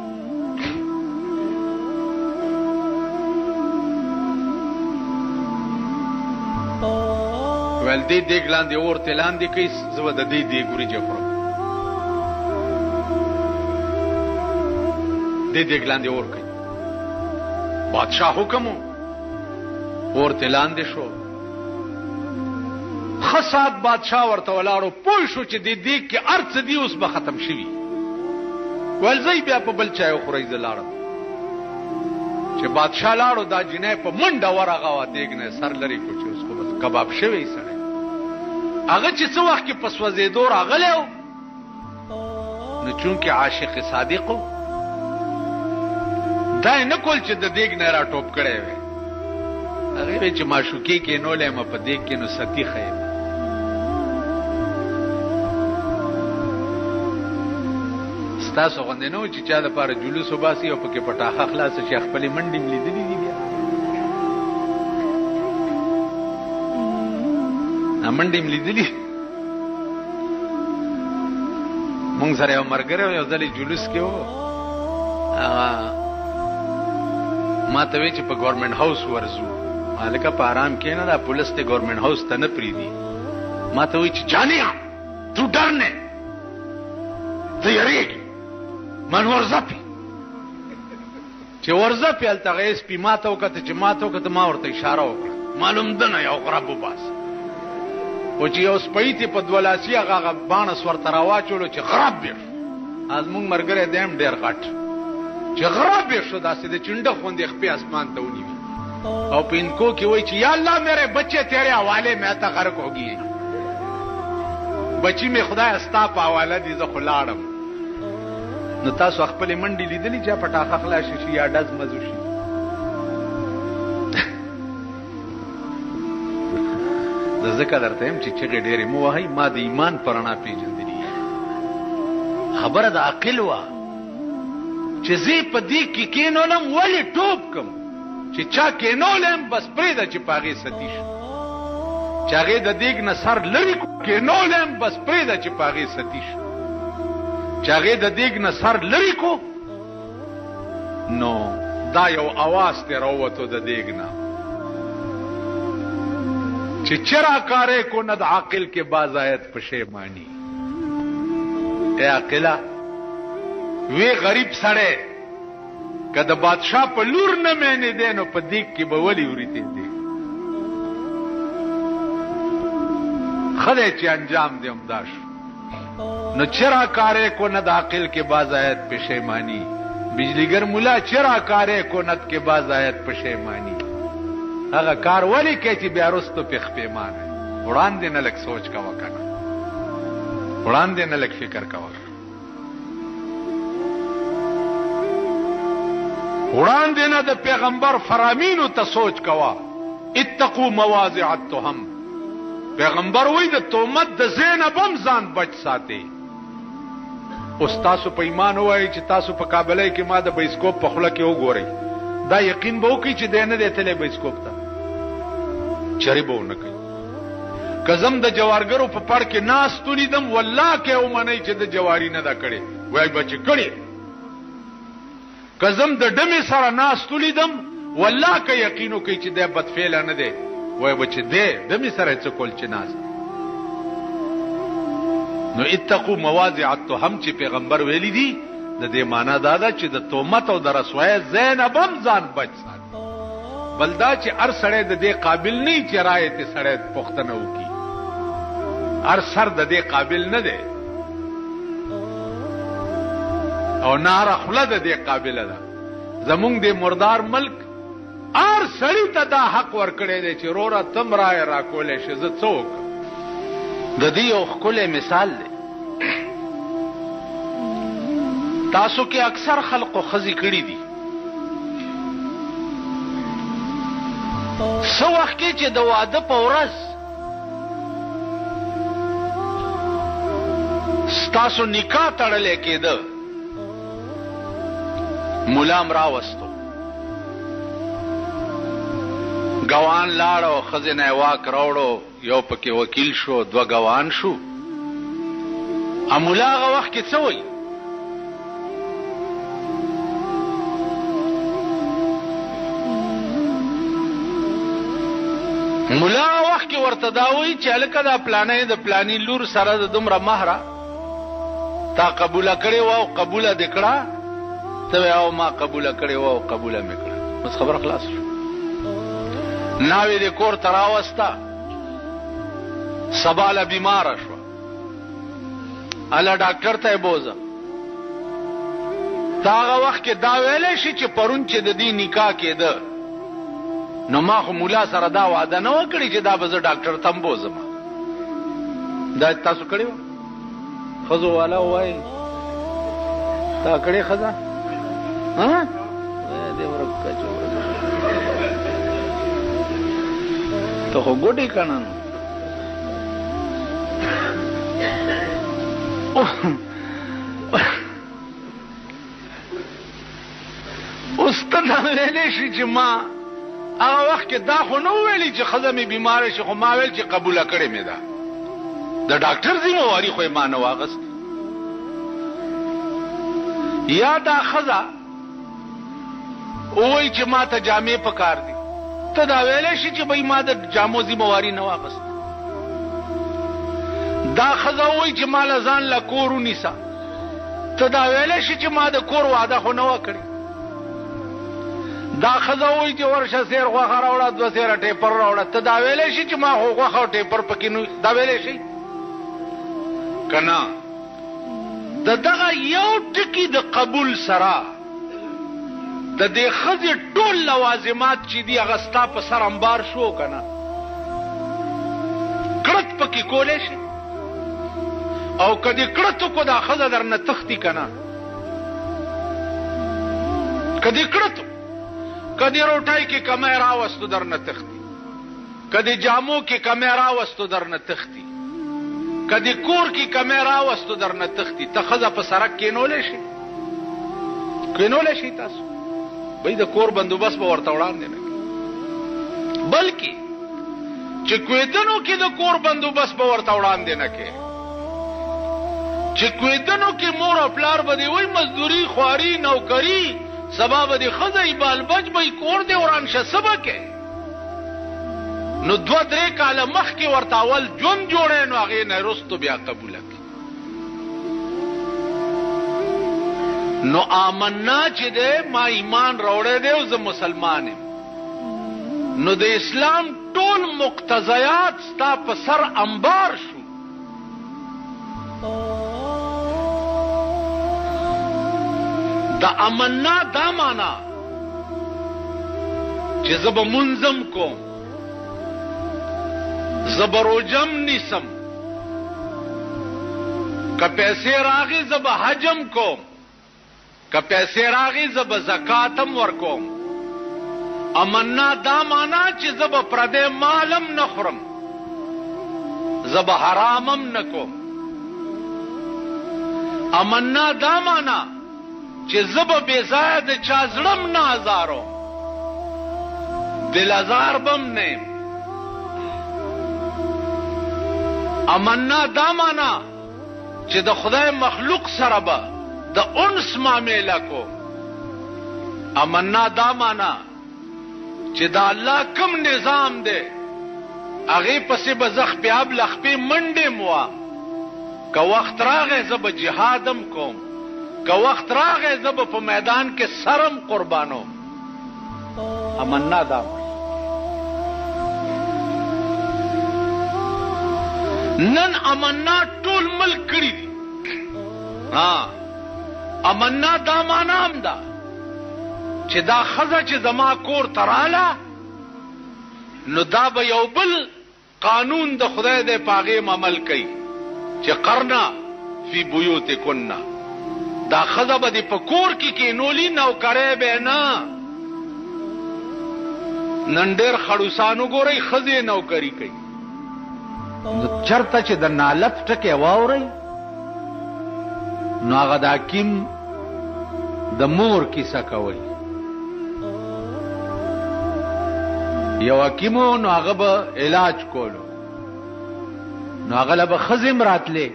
Speaker 1: ویل دې دیګ لاندې اور ته لاندې کوي، زه به د دې دیګ وریجې خورم. دې دیګ لاندې اور کوي. بادشاه حکم و، اور ته لاندې شو. ښه ساعت بادشاه ورته ولاړو، پوه شو چې دې دیګ کې هر څه دي اوس به ختم شوي. ویل زه بیا په بل چای وخورئ. زه لاړم. چې بادشاه لاړو، دا جنۍ په منډه ورغوه، دیګ نه سر لرې کړو چې اوس خو بس کباب شوی سړی. هغه چې څه وخت کې په سوځېدو راغلی و، نو چونکې عاشق صادق و، دا یې نه کول چې د دیګ نه را ټوپ کړی وی. هغې وی چې معشوقې کېنولی یم په دیګ کې، نو ستیښه یم. ستاسو غوندې نه و چې چا دپاره جلوس وباسي او پکې پټاخه خلاصه شي. خپلې منډې م لیدلي دي بیا منډې م لیدلي. مونږ سره یو ملګری یو ځل جلوس کې و، هغه ما ته وی چې په ګورنمنت هاوس ورزو مالکه په آرام کېنه دا پولیس ته ګورنمنت هاوس ته نه پریدي ما ته وی چې جانیا تو ډرنه ته یریږي من ورځپي چې ورځپي هلته غیس پي ما ته وکته چې ما ته وکته ما ورته اشاره وکړه معلوم ده نه یو غرب وباس او چې یو سپی ته په دولاسي هغه باڼس ورته راواچولو چې غرب بیر از مونږ مرګره دیم ډیر غټ چې غرب بیر شو داسې د چنډه خوندې خپې اسمان ته ونیوي او په انکو کې وایي چې یا الله میرے بچے تیرے حوالے میں تا غرق ہوگی بچی می خدای استا په حواله دي زه خو لاړم نو تاسو خپل منډي لیدلی چې پټاخه خلاص شي یا ډز مزو شي د ذکر درته هم چې ډېرې مو وهي ما د ایمان پرانا پیژندلی خبره د عقل وا چې زی په دې کې کینولم ولی ټوب کم چې چا کینولم بس پرېده چې پاغې ستی شو چې هغې د دیګ نه سر لرې کینولم بس پرېده چې پاغې ستی شو چې هغې د دیګ نه سر لرې کو نو دا یو اواز ته راووتو د دیګ نه چې چرا کارے کو ند عاقل کے باز آیت پشیمانی اے عاقلہ وی غریب سڑے که د بادشاہ په لور نه مینې دی نو په دیګ کې به ولې وریتې دی خدای چې انجام دی همدا شو نو چرا کارے کو ند عاقل کے باز آیت پشیمانی بجلیگر مولا چرا کارے کو ند کے باز آیت پشیمانی هغه کار ولی کې چې بیا وروسته پخ پیمانه وړاندې نه لږ سوچ کوه کنه وړاندې نه لږ فکر کوه وړاندې نه د پیغمبر فرامینو ته سوچ کوه اتقوا مواضع التهم پیغمبر وی د تهمت د زینب هم ځان بچ ساتي اوس تاسو په ایمان وایي چې تاسو په کابلۍ کې ما د بایسکوپ په خوله کې وګورئ دا یقین به وکړي چې دی نه دی تللی بایسکوپ ته چری به ونه کوي کزم د جوارګرو په پړ کې ناست ولیدم والله کې ومنئ چې د جواري نه ده کړې وایي به چې کړې کزم د ډمې سره ناست ولیدم والله که یقین وکړي چې دی بدفعله نه دی وایي به چې دی ډمې سره څه کول چې ناست نو اتقوا مواضع التهم چې پیغمبر ویلی دي د دې معنا دا ده چې د تهمت او د رسوایۍ زینب هم ځان بچ ساتي بلدا چې هر سړی د دې قابل نه چې رایې ته سړی پوښتنه وکړي هر سر د دې قابل نه دی او نه هره خوله د دې قابله ده زمونږ د مردار ملک هر سړي ته دا حق ورکړی دی چې روره تم رایې راکولی شي زه څه وکړم د دې یو ښکلی مثال دی تاسو کې اکثر خلقو خزي کړي دي سو وخت کې چې د واده په ورځ ستاسو نکاح تړلې کېده ملام راوستو ګوان لاړو خزینه واک راوړو یو پکې وکیل شو دوه ګوان شو امولا هغه وخت کې څه وایي مولا وخت کې ورته دا وایي چې هلکه دا پلانې د پلاني لور سره د دومره مهره تا قبوله کړې وه او قبوله دې کړه ته وایې او ما قبوله کړې وه او قبوله مې کړه بس خبره خلاص شو ناوې دې کور ته راوسته سبا له بیماره شوه هله ډاکټر ته یې بوځه تا هغه وخت کې دا ویلی شي چې پرون چې د دې نکاح کېده نو ما خو مولا سره دا وعده نه وکړي چې دا به زه ډاکټر ته هم بوځم دا تاسو کړې وه ښځو والا ووایي تا کړې ښځه دې ورکه ته خو ګوډې که نه اوس ته دا ویلی شي چې ما هغه وخت کې دا خو نه ویلي چې ښځه مې بیماره شي خو ما ویل چې قبوله کړې مې ده د ډاکټر ذمهواري خو یې ما نه واغست یا دا ښځه وای چې ما ته جامې پکار دي ته دا ویلې شي چې بای ما د جامو ذمہواری نه واغست دا خزه وای چې مال ځان لا کور ونیسا ته دا ویلې شي چې ما د کور وعده خو نه وکړي دا خزه وای چې ورشه سیر غوخه راوړه دو سیر ټیپر راوړه ته دا ویلې شي چې ما غوخه ټیپر پکې نو دا ویلې شي کنا دغه یو ټکی د قبول سره د دې خزه ټول لوازمات چې دی هغه ستا په سر انبار شو کنه کړت پکې کولې شي او کدی کړتو کو دا خزه درنه تختی کنه کدی کړتو کدی روټای کې کیمرا واستو درنه تختی کدی جامو کې کیمرا واستو درنه تختی کدی کور کې کیمرا واستو درنه تختی ته خزه په سرک کې نولې شي کینولې شي تاسو بای د کور بندوبست به ورته وړاندې نه بلکې چې کویدنو کې د کور بندوبست به ورته وړاندې نه کې چې کویدنو کې مور او پلار به دی وای مزدوري خواري نوکری سبا به دی خزه بال بچ به کور دی وران شه سبکه نو 2-3 کال مخکې ورته اول جون جوړې نو هغه نه رستو بیا قبول کړي نو آمنا چې دې ما ایمان راوړې دی او زه مسلمان یم نو د اسلام ټول مقتضیات ستا په سر انبار شو د آمنا دا معنا چې زه به منظم کوم زه به روجم نیسم که پیسې راغی زه به حجم کوم که پیسې راغی زه به زکاتم ورکوم امنا دا معنا چې زه به پردی مالم نه خورم زه به حرامم نه کوم امنا دا معنا چې زه به بې ځایه د چا زړم نه ازارو دل ازار بم نه یم امنا دا معنا چې د خدای مخلوق سره به د انس معامله کو امنا دا معنا چې دا الله کوم نظام دی هغه پسې به زخ په اب لخ په منډه موا که وخت راغی زه به جهادم کوم که وخت راغی زه به په میدان کې سرم قربانو امنا دا نن امنا ټول ملک کړی دي ها امنا دا معنا هم ده چې دا خزه چې زما کور تراله نو دا به یو بل قانون د خدای د پاغه عمل کوي چې قرنا فی بیوتکن دا خزه به د پکور کې نولی نوکرې به نه نن ډېر خړوسانو ګوري خزه نوکری کوي چرته چې د نالف ټکه واوري نو هغه د حکیم د مور کیسه کوي یو حکیمو نو هغه به علاج کولو نو هغه به خزم راتلې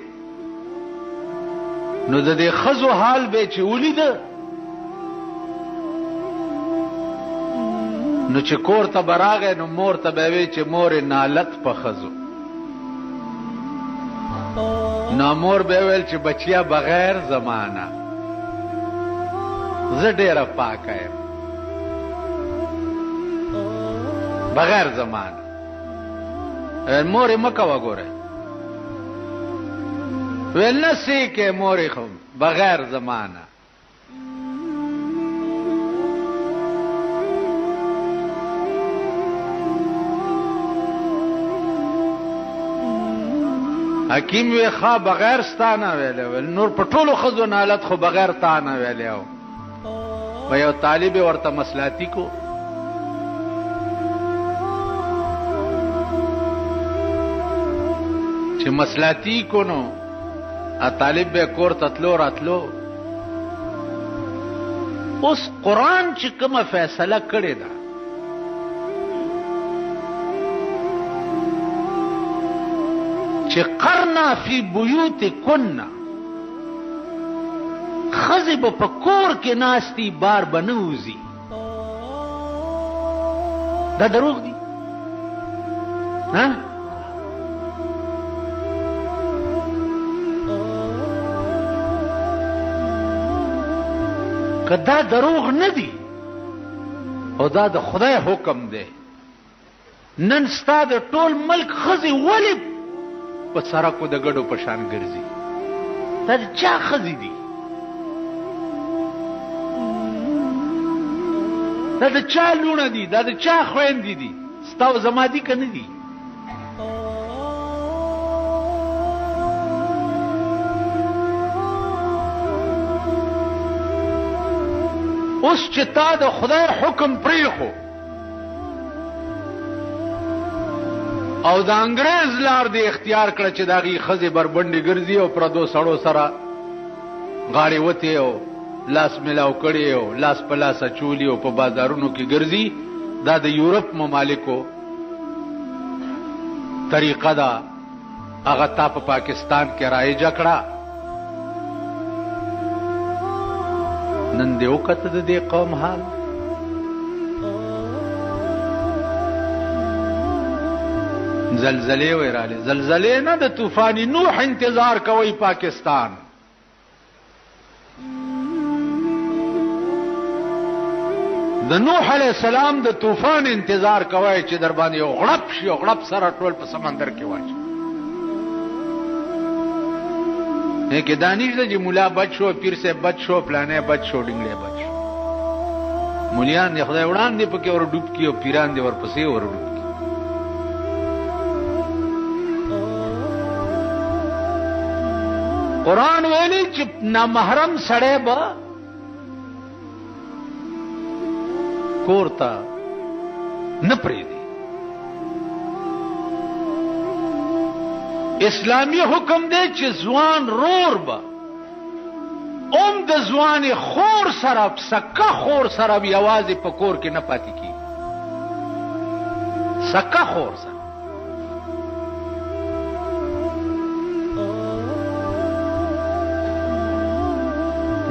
Speaker 1: نو د دې خزو حال به چې ولید نو چې کور ته براغه نو مور ته به وی چې مور نالت په خزو نامور به ویل چې بچیا بغیر زمانہ زه ډیره پاکه یم بغیر زمانہ مور مکه وګوره ویل نسی کې مور خو بغیر زمانہ حکیم وی خواه بغیر ستانه ویلی نور په ټولو خزو نالت خو بغیر تانه ویلی و یو طالب ورته مصلحتي کو چې مصلحتي کو نو طالب به کور تتلو راتلو اوس قرآن چې کومه فیصله کړې ده چې قرنا فی بیوتکن خزب په کور کې ناستی بار بنوزی دا دروغ دي ها؟ که دا دروغ نه دي او دا د خدای حکم دی، نن ستا د ټول ملک ښځې ولې په سړکو د ګډو په شان ګرځي؟ دا د چا ښځې دي؟ دا د چا لوڼه دي؟ دا د چا خویندې دي؟ ستا او زما دي که نه دي؟ اوس چې تا د خدای حکم پریښو او د انګریز لار دې اختیار کړه چې د هغې ښځې بربنډې ګرځي او پردو سړو سره غاړې وتې او لاس میلاو کړی او لاس په لاس اچولي او په بازارونو کې ګرځي، دا د یورپ ممالکو طریقه ده. هغه تا په پاکستان کې رایجه کړه. نن دې وکته د دې قوم حال. زلزلې ویراله، زلزلې نه د طوفان نوح انتظار کوي پاکستان. د نوح علیہ السلام د طوفان انتظار کوي چې در باندې یو غړپ شي او غړپ سره ټول په سمندر کې واچي. نه کې دانش د مولا بچ شو، پیر صاحب بچ شو، پلانې بچ شو، ډنګړې بچ شو. مولیان دې خدای وړاندې پکې ور ډوب کی او پیران دې ورپسې ور ډوب کی. قرآن ویلي چې نامحرم سړی به کور ته نه پرېږدي. اسلامی حکم دی چې ځوان رور به د ځوانې خور سره سکه خور سره یوازې په کور کې نه پاتې کېږي. سکه خور سره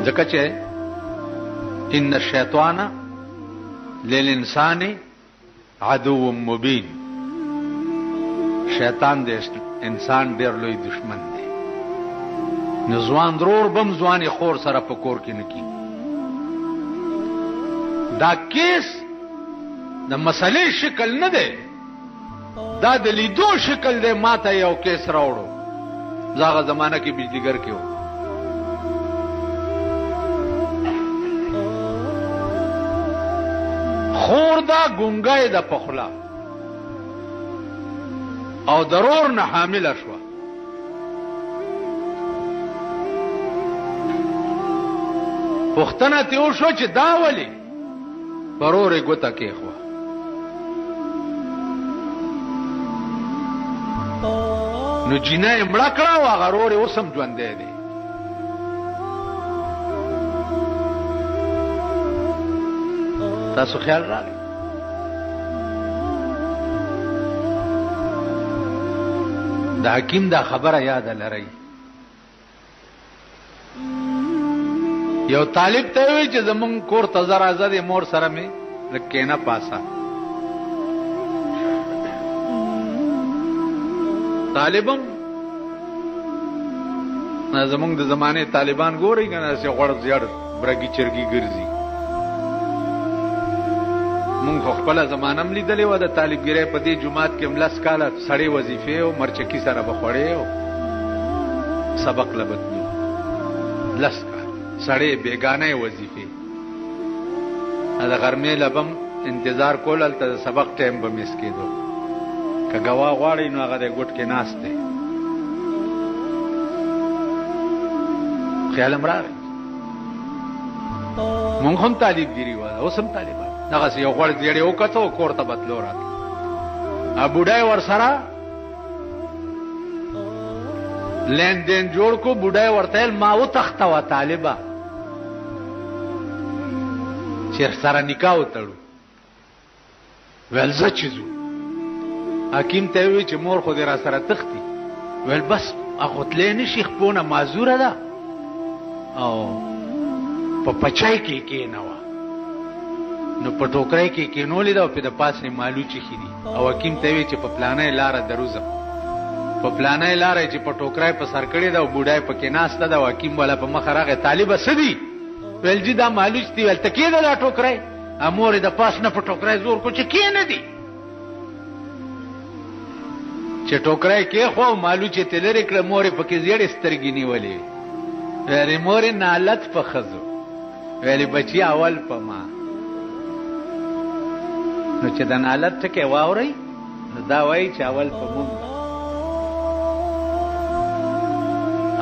Speaker 1: ځکه چې ان الشیطان للانسان عدو مبین، شیطان د انسان ډېر لوی دشمن دی. نو ځوان ضرور بم ځوانې خور سره په کور کې نه کېږي. دا کیس د مسلې شکل نه دی، دا د لیدو شکل دی. ما ته یو کیس راوړو، زه هغه زمانه کې بجلیګر کې وم. خور دا ګونګی د پخلا او ضرور نه حامله شوه. پوښتنه ترې وشوه چې دا ولې؟ ورور یې ګوته کېښوه. نو جینه یې مړه کړه او هغه ورور یې اوس هم ژوندی دی. تاسو خیال راغی؟ د حکیم دا خبره یاد لرئ. یو طالب ته وی چې زمون کور ته زر ازاد مور سره می لکېنه پاسا. طالبم زمونږ د زمانه طالبان ګوري کنه چې غړ زیړ برګي چرګي ګرځي. مونږ خپل زمانه هم لیدلې و د طالبګری په دې جماعت کې ملس کاله سړی وظیفه او مرچکی سره بخوړې او سبق لبتنو لس کال سړی بیگانه وظیفه دا غرمې لبم انتظار کول ته سبق ټایم به مس کېدو. که گواه غواړي نو هغه د ګوټ کې ناست دی. خیال امرار مونږ هم طالبګری و اوس هم طالبان دغه یو غوړ دیړې وکړو کور ته بدلو راک ا بوډای ور سره لین دین جوړ کو. بوډای ورته ما و تخته و طالبہ چې سره نکاح وتړو ول ز چیزو. حکیم ته وی چې مور خو دې را سره تختی ول بس اخو تلې نشي خپونه معذوره ده او په پچای کې نه و. نو په ټوکرای کې کینولې دا په د پاسه مالوچی خېدي او حکیم ته وی چې په پلانې لار دروزه په پلانې لار چې په ټوکرای په سر کړی دا بوډای په کې ناشته دا حکیم ولا په مخ راغی طالب سدي ول جی دا مالوچ دی ول تکې دا ټوکرای امور د پاس نه په ټوکرای زور کو چې کې نه دی چې ټوکرای کې خو مالوچ ته لری کړ مور په کې زیړ سترګې نیولې ویلې مور نالت په خزو ویلې بچي اول په ما نو چې د نالت ټکي واوري نو دا وایي چې اول په مونږ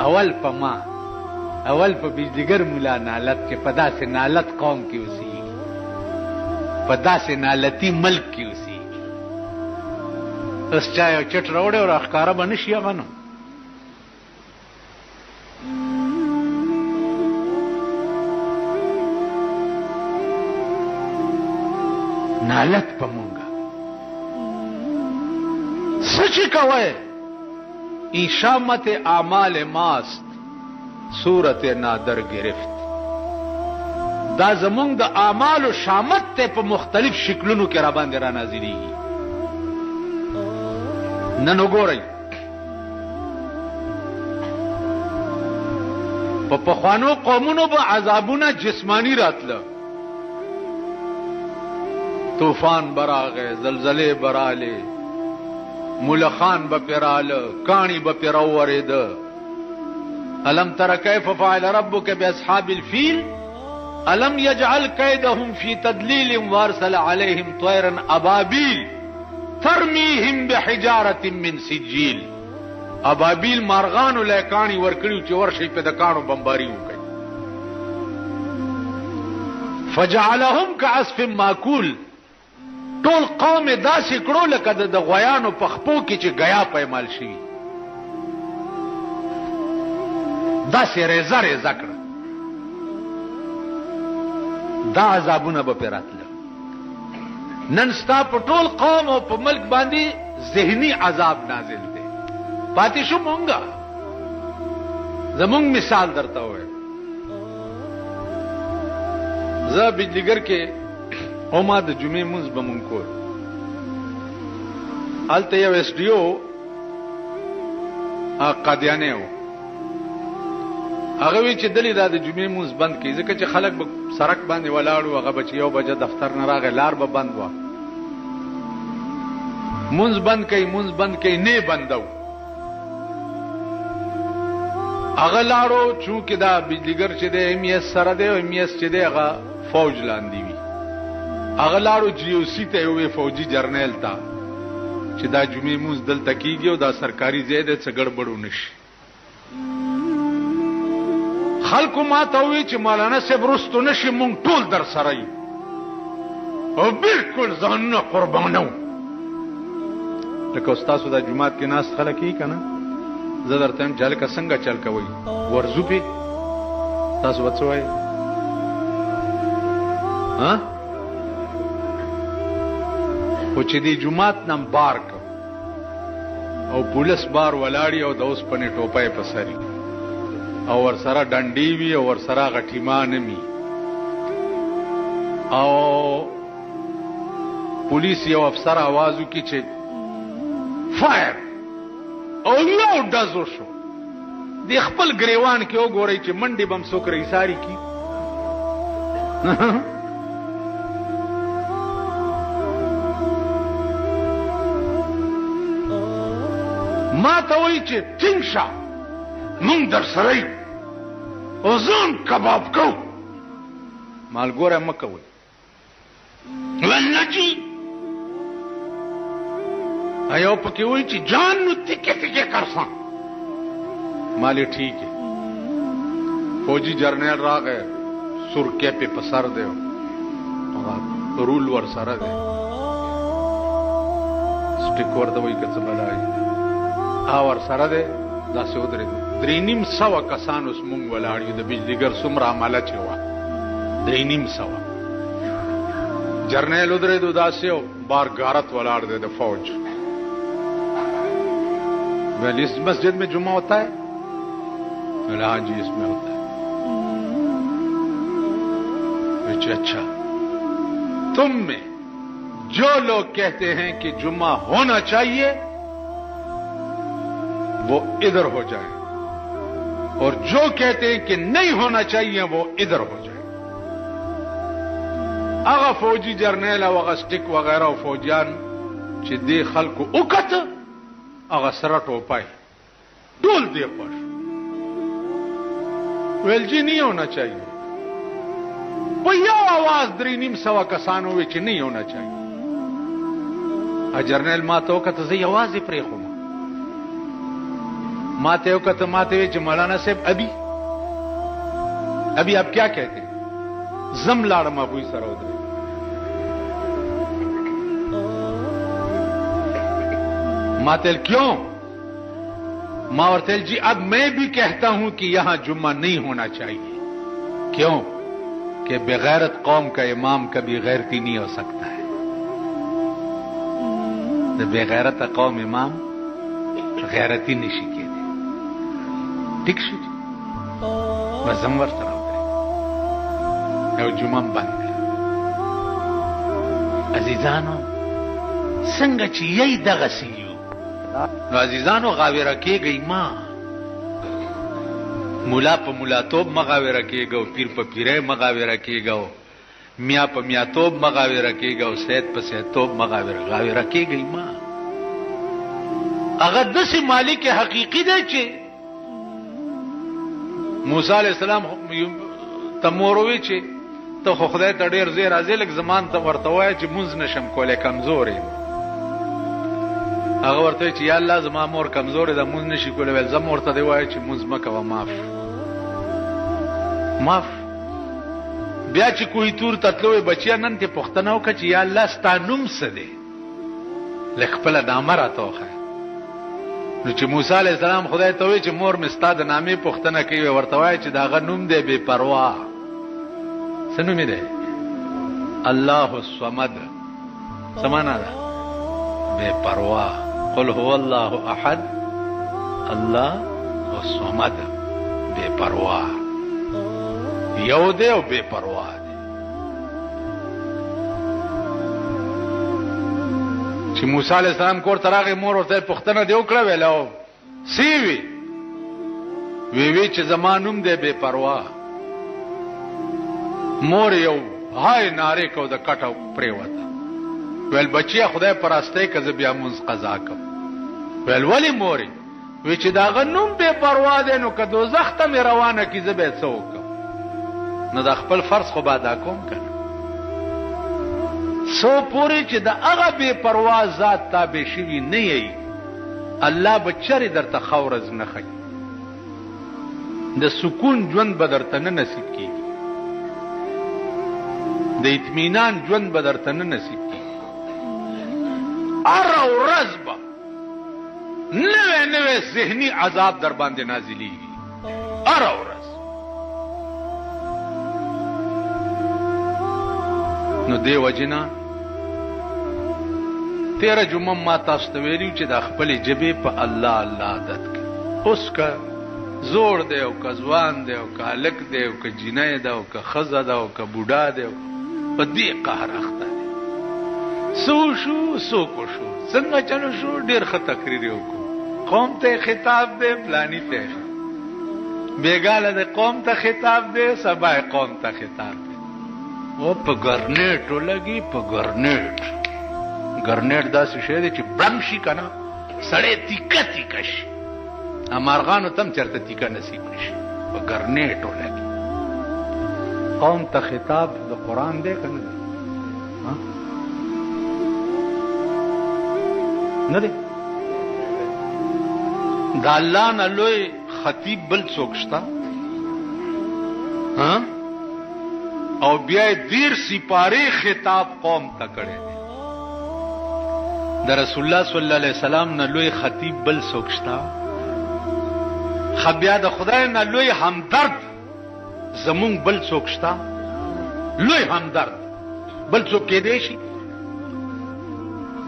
Speaker 1: اول په ما اول په بجدګر مولا نالت چې په داسې نالت قوم کې اوسېږي په داسې نالتي ملک کې اوسېږي اوس چا یو چټ راوړی او راښکاره به نه شي هغه نو نالت په مونږه سچی کوئ این شامت اعمال ماست صورت نادر گرفت دا زمونږ د اعمالو شامت ته په مختلف شکلونو کې را باندې را نازلېږي نن وګورئ په پخوانو قومونو به عذابونه جسمانی راتله طوفان براغه زلزلې براله ملخان به پیراله کانی به پیراورېده الم تر کیف فعل ربک باصحاب الفیل الم یجعل کیدهم فی تدلیل وارسل علیهم طیرا ابابیل ترمیهم بحجاره من سجیل ابابیل مارغان لکانی ورکړي چې ورشي په د کانو بمباری وکړي فجعلهم كعصف ماکول ټول قوم داسې کړو لکه د غویانو په خپو کې چې غیا پېمال شي داسې ریزه ریزه کړه دا عذابونه به پیراتله نن ستا په ټول قوم او په ملک باندې ذهني عذاب نازل دی پاتې شو مونږه زمونږ مثال درته وای زه بجلیګر کې او ما د جمعې مونځ به مونږ کول هلته یو ایس ډي او قادیانی و هغه وی چې دلی دا د جمعې مونځ بند کړي ځکه چې خلک به سړک باندې ولاړ و هغه به چې 1 بجه دفتر نه راغی لار به بند و مونځ بند کړي نه بندو هغه لاړو چونکې دا بجلیګر چې د ایم ایس سره دی او ایم ایس چې دی هغه فوج لاندې وي هغه لاړو جی او سی ته یو فوجي جرنیل تا چې دا جمعې مونځ دلته کیږي او دا سرکاري ځای دی څه ګډوډ نشي خلکو ما ته وی چې مولانا صاحب رستو نشي مونږ ټول در سره یو او بالکل ځانونه قربانو لکه استاد د جمعات کې ناس خلک یې کنه زه درته هم چل کا څنګه چل کوي ورزو په تاسو وڅوي ها خو چې دی جمعات نم بار کو او پولیس بار ولاړی او د اوس پنه ټوپای په سری او ور سره ډنډي وی او ور سره غټیمان می او پولیس یو افسر आवाज وکړي چې فایر او نو دازو شو دی خپل گریوان کې وګورئ چې منډي بم سوکري ساری کی ما ته وی چې ټینګشه مونږ در سره او ځان کباب کو مالګوره مکه وي ولنجي ایو پکې وی چې جان نو تکه تکه کرسان مالی ٹھیک ہے فوجی جرنیل راغه سرکه په پسر دی رول ور سره دی سټیک ورته وی کڅ بلای اور سره دی دا څه ودرې 3.5 کسان اوس مونږ ولاړو د بجلیګر سمرا عمله چوا 3.5 جرنیل ودرې دو داسې بار غارت ولاړ دی د فوج ولی اس مسجد में जुम्मा होता है हाँ जी इसमें होता है अच्छा तुम में जो लोग कहते हैं कि जुम्मा होना चाहिए वो इधर हो जाए और जो कहते हैं कि नहीं होना चाहिए वो इधर हो जाए। अगर फौजी जर्नैल और स्टिक वगैरह फौजियान दे खल्क उकत अगर सर टोपाई डोल दे पर वेलजी नहीं होना चाहिए। यह आवाज 3.25 कसान हुए कि नहीं होना चाहिए। जर्नैल मातो का तो सही आवाज ही प्रेखो माते का तो माते हुए मौलाना साहब अभी आप क्या कहते हैं? जम लाड़ माबुई सरोदरे मातेल क्यों? मावरतेल जी अब मैं भी कहता हूं कि यहां जुम्मा नहीं होना चाहिए। क्यों? कि बेगैरत कौम का इमाम कभी गैरती नहीं हो सकता है। तो बेगैरत कौम इमाम गैरती नहीं शिके दे ठीक शु बस हम वर्ष जुम्मा बंद अजीजानो संग यही दगसी अजीजानो गावे रखे गई मां मुला प मुलातोब मगावे रखेगा, पीर प पीरे मगावे रखेगा, मियाँ प मियातोब मगावे रखेगा, सैद प सैदतोब मगावे रखेगा मां। अगर दस मालिक के हकीकी दे चे मूसा अलैहिस्सलाम तमोरोवी चे तो खुदाय ته ډیر زیر ازلک زمان ته ورته وای چې مونږ نشم کولای کمزور یم. هغه ورته چې یا الله زما مور کمزور ده مونږ نشي کولای ول زما ورته دی وای چې مونږ مکه و معاف بیا چې کوی تور تطلوي بچیا نن ته پښتنه وکړي چې یا الله ستانوم څه دی لخپل نامه راته نو چې موسی علیہ السلام خدای ته وی چې مور مستاد نامې پښتنه کوي ورته وای چې دا غنوم دی بے پروا سنو می ده الله الصمد سمانا ده بے پروا قل هو الله احد الله الصمد بے پروا یو ده او بے پروا ده چې موسی علیہ السلام کور تراغه مور ورته پښتنه دی وکړه ویلو سی وی چې زمانوم ده بے پروا مور یو هاي ناره کو د کټو پریوته ول بچیا خدای پراسته کز بیا مونږ قضا کوم ول ولی موري وی چې دا غنوم به پروا ده نو که دوزخ ته مې روانه کی زبې څوک نو د خپل فرض خو بادا کوم کنه سو پوری چې د هغه به پروا ذات تابع شي نه یي الله بچری درته خورز نه خي د سکون ژوند بدرته نه نصیب کی د اطمینان ژوند بدرته نه نصیب کی ار او رزبا نوے ذہنی عذاب در باندې نازلی ار او رز نو دی وجنا 13 جمعه ما تاسو ته ویلو چې د خپل جبه په الله الله عادت کې اوس کا زور دی او کا ځوان دی او کا لک دی او کا جنای دی او کا خزه دی او کا بوډا دی په دې قهر اخته سو شو سو کو شو څنګه چلو شو ډیر ښه تقریر وکړو قوم ته خطاب دی پلانی ته بیګاله د قوم ته خطاب دی سبا قوم ته خطاب دی او په ګرنیټ ولګي په ګرنیټ داسې شی دی چې برم شي کنه سړی تیکه تیکه شي امارغانو تم چرته تیکه نصیب نشي په ګرنیټ ولګي قوم ته خطاب د قران دی کنه نه دی دا الله نه لوی خطیب بل څوک شته او بیا دیر سپاره خطاب قوم ته کړی دی د رسول الله صلی الله علیه وسلم نه لوی خطیب بل څوک شته خبیا د خدای نه لوی همدرد زمون بل څوک شته لوی همدرد بل څوک کې دی شي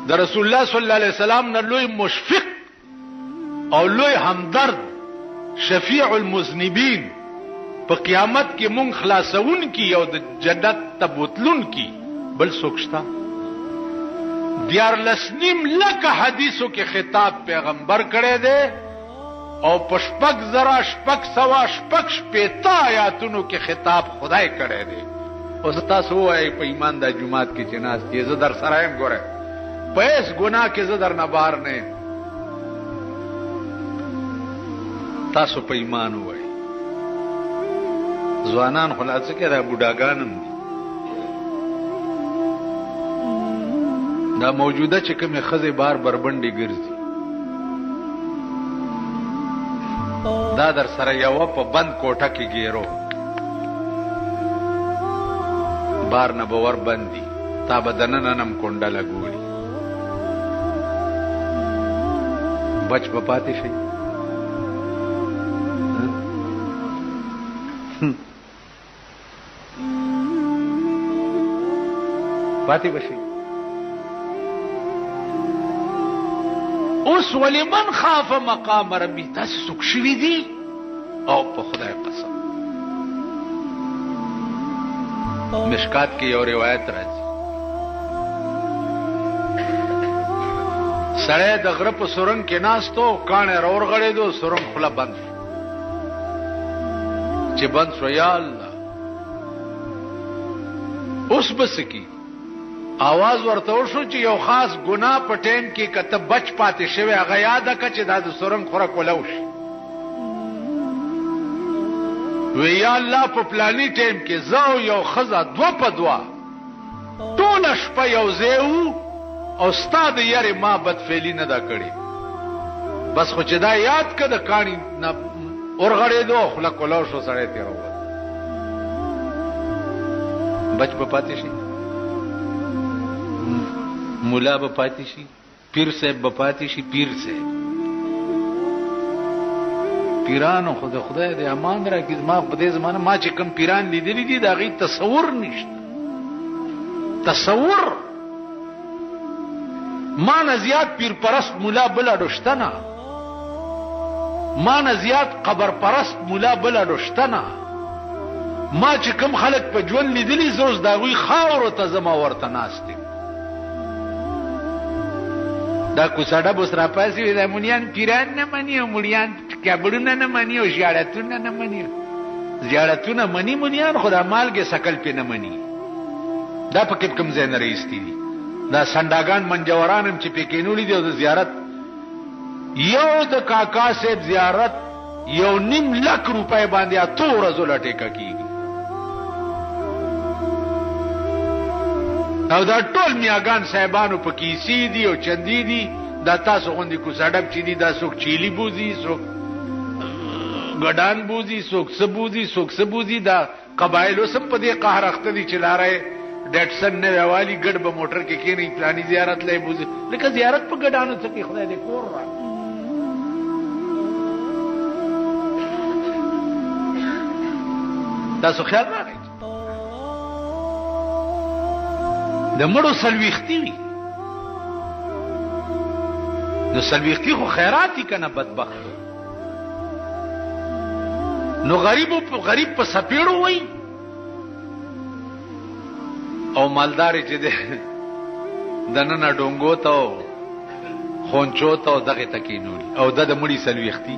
Speaker 1: د رسول الله صلی الله علیه وسلم نه لوی مشفق او لوی همدرد شفیع المذنبین په قیامت کې مونږ خلاصون کی او د جنت ته بوتلون کی بل څوک شته؟ 14,000 حدیثو کې خطاب پیغمبر کړی دی او په 6,600 آیاتونو کې خطاب خدای کړی دی. اوس تاسو وایئ په ایمان دا جماعت کې چې ناست یې زه در سره یم، ګوره په هیڅ ګناه کې زه در نه بار نه یم. تاسو په ایمان وایئ. ځوانان خلاصه کې دا بوډاګان هم دي. دا موجوده چې کومې ښځې بار بربنډې ګرځي دا در سره یوه په بند کوټه کې ګیرو بار نه به ور بندي تا به دننه نم کونډه لګولي بچ به پاتې شي. پاتې به شي. اوس ولمن خاف مقام ربي تاسو څوک شوي دي او په خدای قسم مشکات کې یو روایت راځي سړی د غره په سرنګ کې ناستو کاڼی راورغړېدو سرنګ خوله بند شو چې بند شو یا الله اوس به څه کی आवाज ورته وشو چې یو خاص ګناه په ټیم کې کته بچ پاتې شوی هغه یاد کړه چې دا د سرنګ خوره کولو شي وی یا الله په پلانی ټیم کې زو یو خزا دو په دوا ټول شپه یو زیو او استاد یې ما بدفعلی نه دا کړی بس خو چې دا یاد کړه کانی نه اورغړې دو خلک کولو شو سړی تیر و بچ په پاتې شي مولا به پاتې شي پیر صاحب به پاتې شي پیر صاحب پیرانو خدای دې امان راکړي ما په دې زمانه ما چې کم پیران لیدلې دي دا غي تصور نشته تصور ما نه زیات پیر پرست مولا بل اډشتنه ما نه زیات قبر پرست مولا بل اډشتنه ما چې کم خلک په ژوند لیدلې زوز دا غي خاور ته زما ورته ناشته دا کوڅاډه بوس را پاسې د مونیان پیران نه مني او مونیان کبړونه نه مني او ژړاتونه نه مني ژړاتونه مني مونیان خدا مالګه سکل په نه مني دا پکې کوم ځای نه رئیستی دي دا سنداګان منجوران هم چې پکې نولې دي او د زیارت یو د کاکا صاحب زیارت 1.5 لک روپۍ باندې اتو ورځو لټه کیږي او دا ټول میاګان صاحبانو په کیسې دي او چندې دي دا تاسو غوندي کوڅاډب چې دي دا څوک چيلي بوزي څوک ګډان بوزي څوک سبوزي دا قبایلو سم په دې قهر اخته دي چې لارې ډټسن نه والی ګډ به موټر کې کېنی پلاني زیارت لای بوزي لکه زیارت په ګډانو څخه خدای دې کور را تاسو خیال راغی د مړو سلويختي وي نو سلويختي خو خیراتي کنه بدبخت نو غریب په سپیړو وي او مالدار چې ده دنه ډونګو ته خونچو ته دغه تکینول او د مړي سلويختي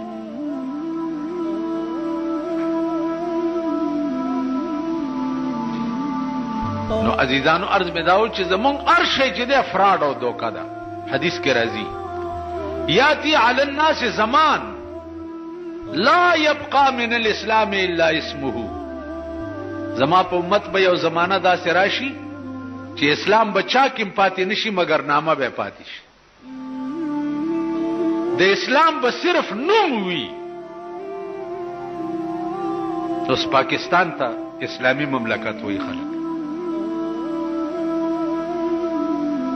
Speaker 1: نو عزیزانو عرض بداو چې زمون ارشه چې ده فراډ او دوکا ده حدیث کې راځي یاتی علی الناس زمان لا يبقى من الاسلام الا اسمه زما په امت به یو زمانہ دا سراشي چې اسلام بچا کېم پاتې نشي مگر نامه به پاتې شي د اسلام به صرف نوم وي اوس پاکستان ته اسلامی مملکت وي خلک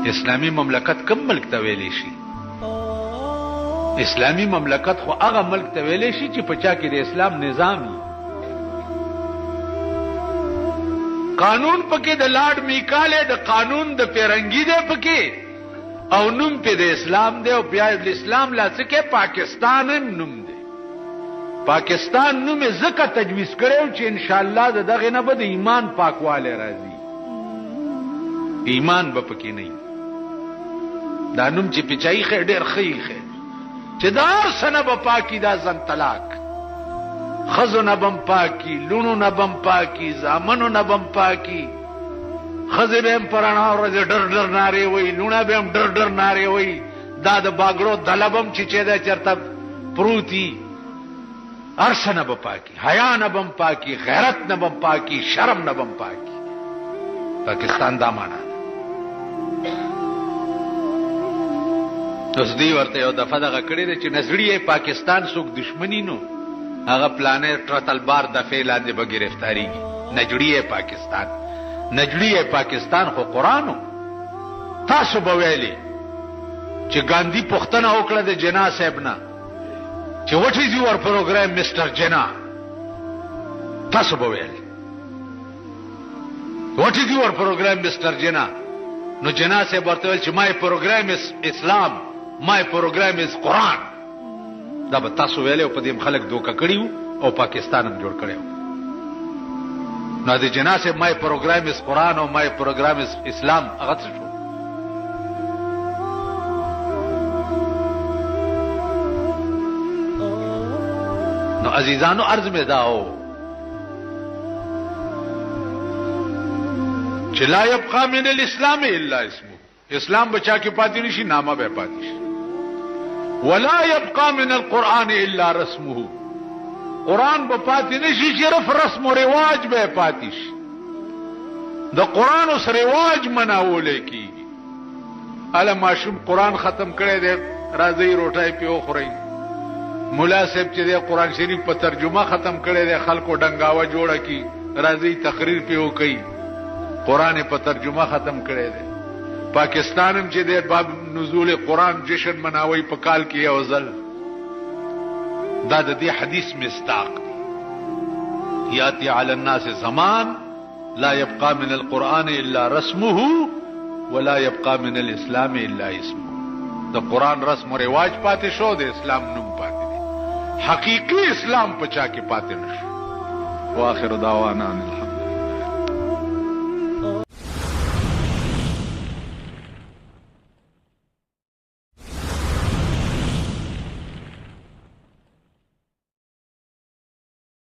Speaker 1: اسلامی مملکت کم ملک ته ویلې شي اسلامی مملکت خو هغه ملک ته ویلې شي چې پچا کې د اسلام نظام قانون پکې د لارډ میکاله د قانون د پیرنګي دی پکې او نوم په د اسلام دی او بیا د اسلام لاسکه پاکستان نوم دی پاکستان نوم زکه تجویز کړو چې ان شاء الله دغه نه به د ایمان پاکواله راځي ایمان به پکې نه دا نوم چې پچای خې ډېر خې چې دا سنه به پاکي دا ځن طلاق خزو نه بم پاکي لونو نه بم پاکي زامنو نه بم پاکي خزه به پرانا ورځ ډر ډر ناره وي لونه به ډر ډر ناره وي دا د باګړو دلبم چې دا چرته پروتي ارشنه به پاکي حیا نه بم پاکي غیرت نه بم پاکي شرم نه بم پاکي پاکستان دا معنا اوس دی ورته یو دفعه دغه کړی دی چې نظریه پاکستان څوک دشمنی نو هغه پلانې تلبار د فعلاندې به گرفتاریږي نجړیه پاکستان نجړیه پاکستان خو قرانو تاسو به ویلي چې ګاندھی پښتنه وکړه د جنا صاحب نه چې what is your program Mr. جنا تاسو به ویلي what is your program Mr. جنا نو جنا صاحب ورته ویل چې my program is Islam my program is Quran دا به تاسو ویلې او په دې خلک دوکه کړیو او پاکستان هم جوړ کړیو نو د جنا صاحب my program is Quran او my program is Islam هغه څه شو نو عزیزانو عرض می داو چې لا يبقى من الاسلام الا اسمه اسلام بچا کې پاتې نشي نامه به پاتې شي ولا يبقى من القرآن الا رسمه قرآن به پاتې نشي صرف رسم او رواج به پاتې شي د قرآن اوس رواج مناول کیږي اله ماشوم قرآن ختم کړي دې راځي روټای پیو خوري مولا صاحب چې د قرآن شریف په ترجمه ختم کړي دي خلکو ډنګاوه جوړه کی راځي تقریر پیو کوي قرآن په ترجمه ختم کړي دي پاکستان هم چې د باب نزول قرآن جشن مناوي په کال کې یو ځل دا د دې حدیث مصداق دی یاتی علی الناس زمان لا يبقى من القرآن الا رسمه ولا يبقى من الاسلام الا اسمه د قرآن رسم او رواج پاتې شو د اسلام نوم پاتې حقیقی اسلام پچا کې پاتې نشو واخر دعوانا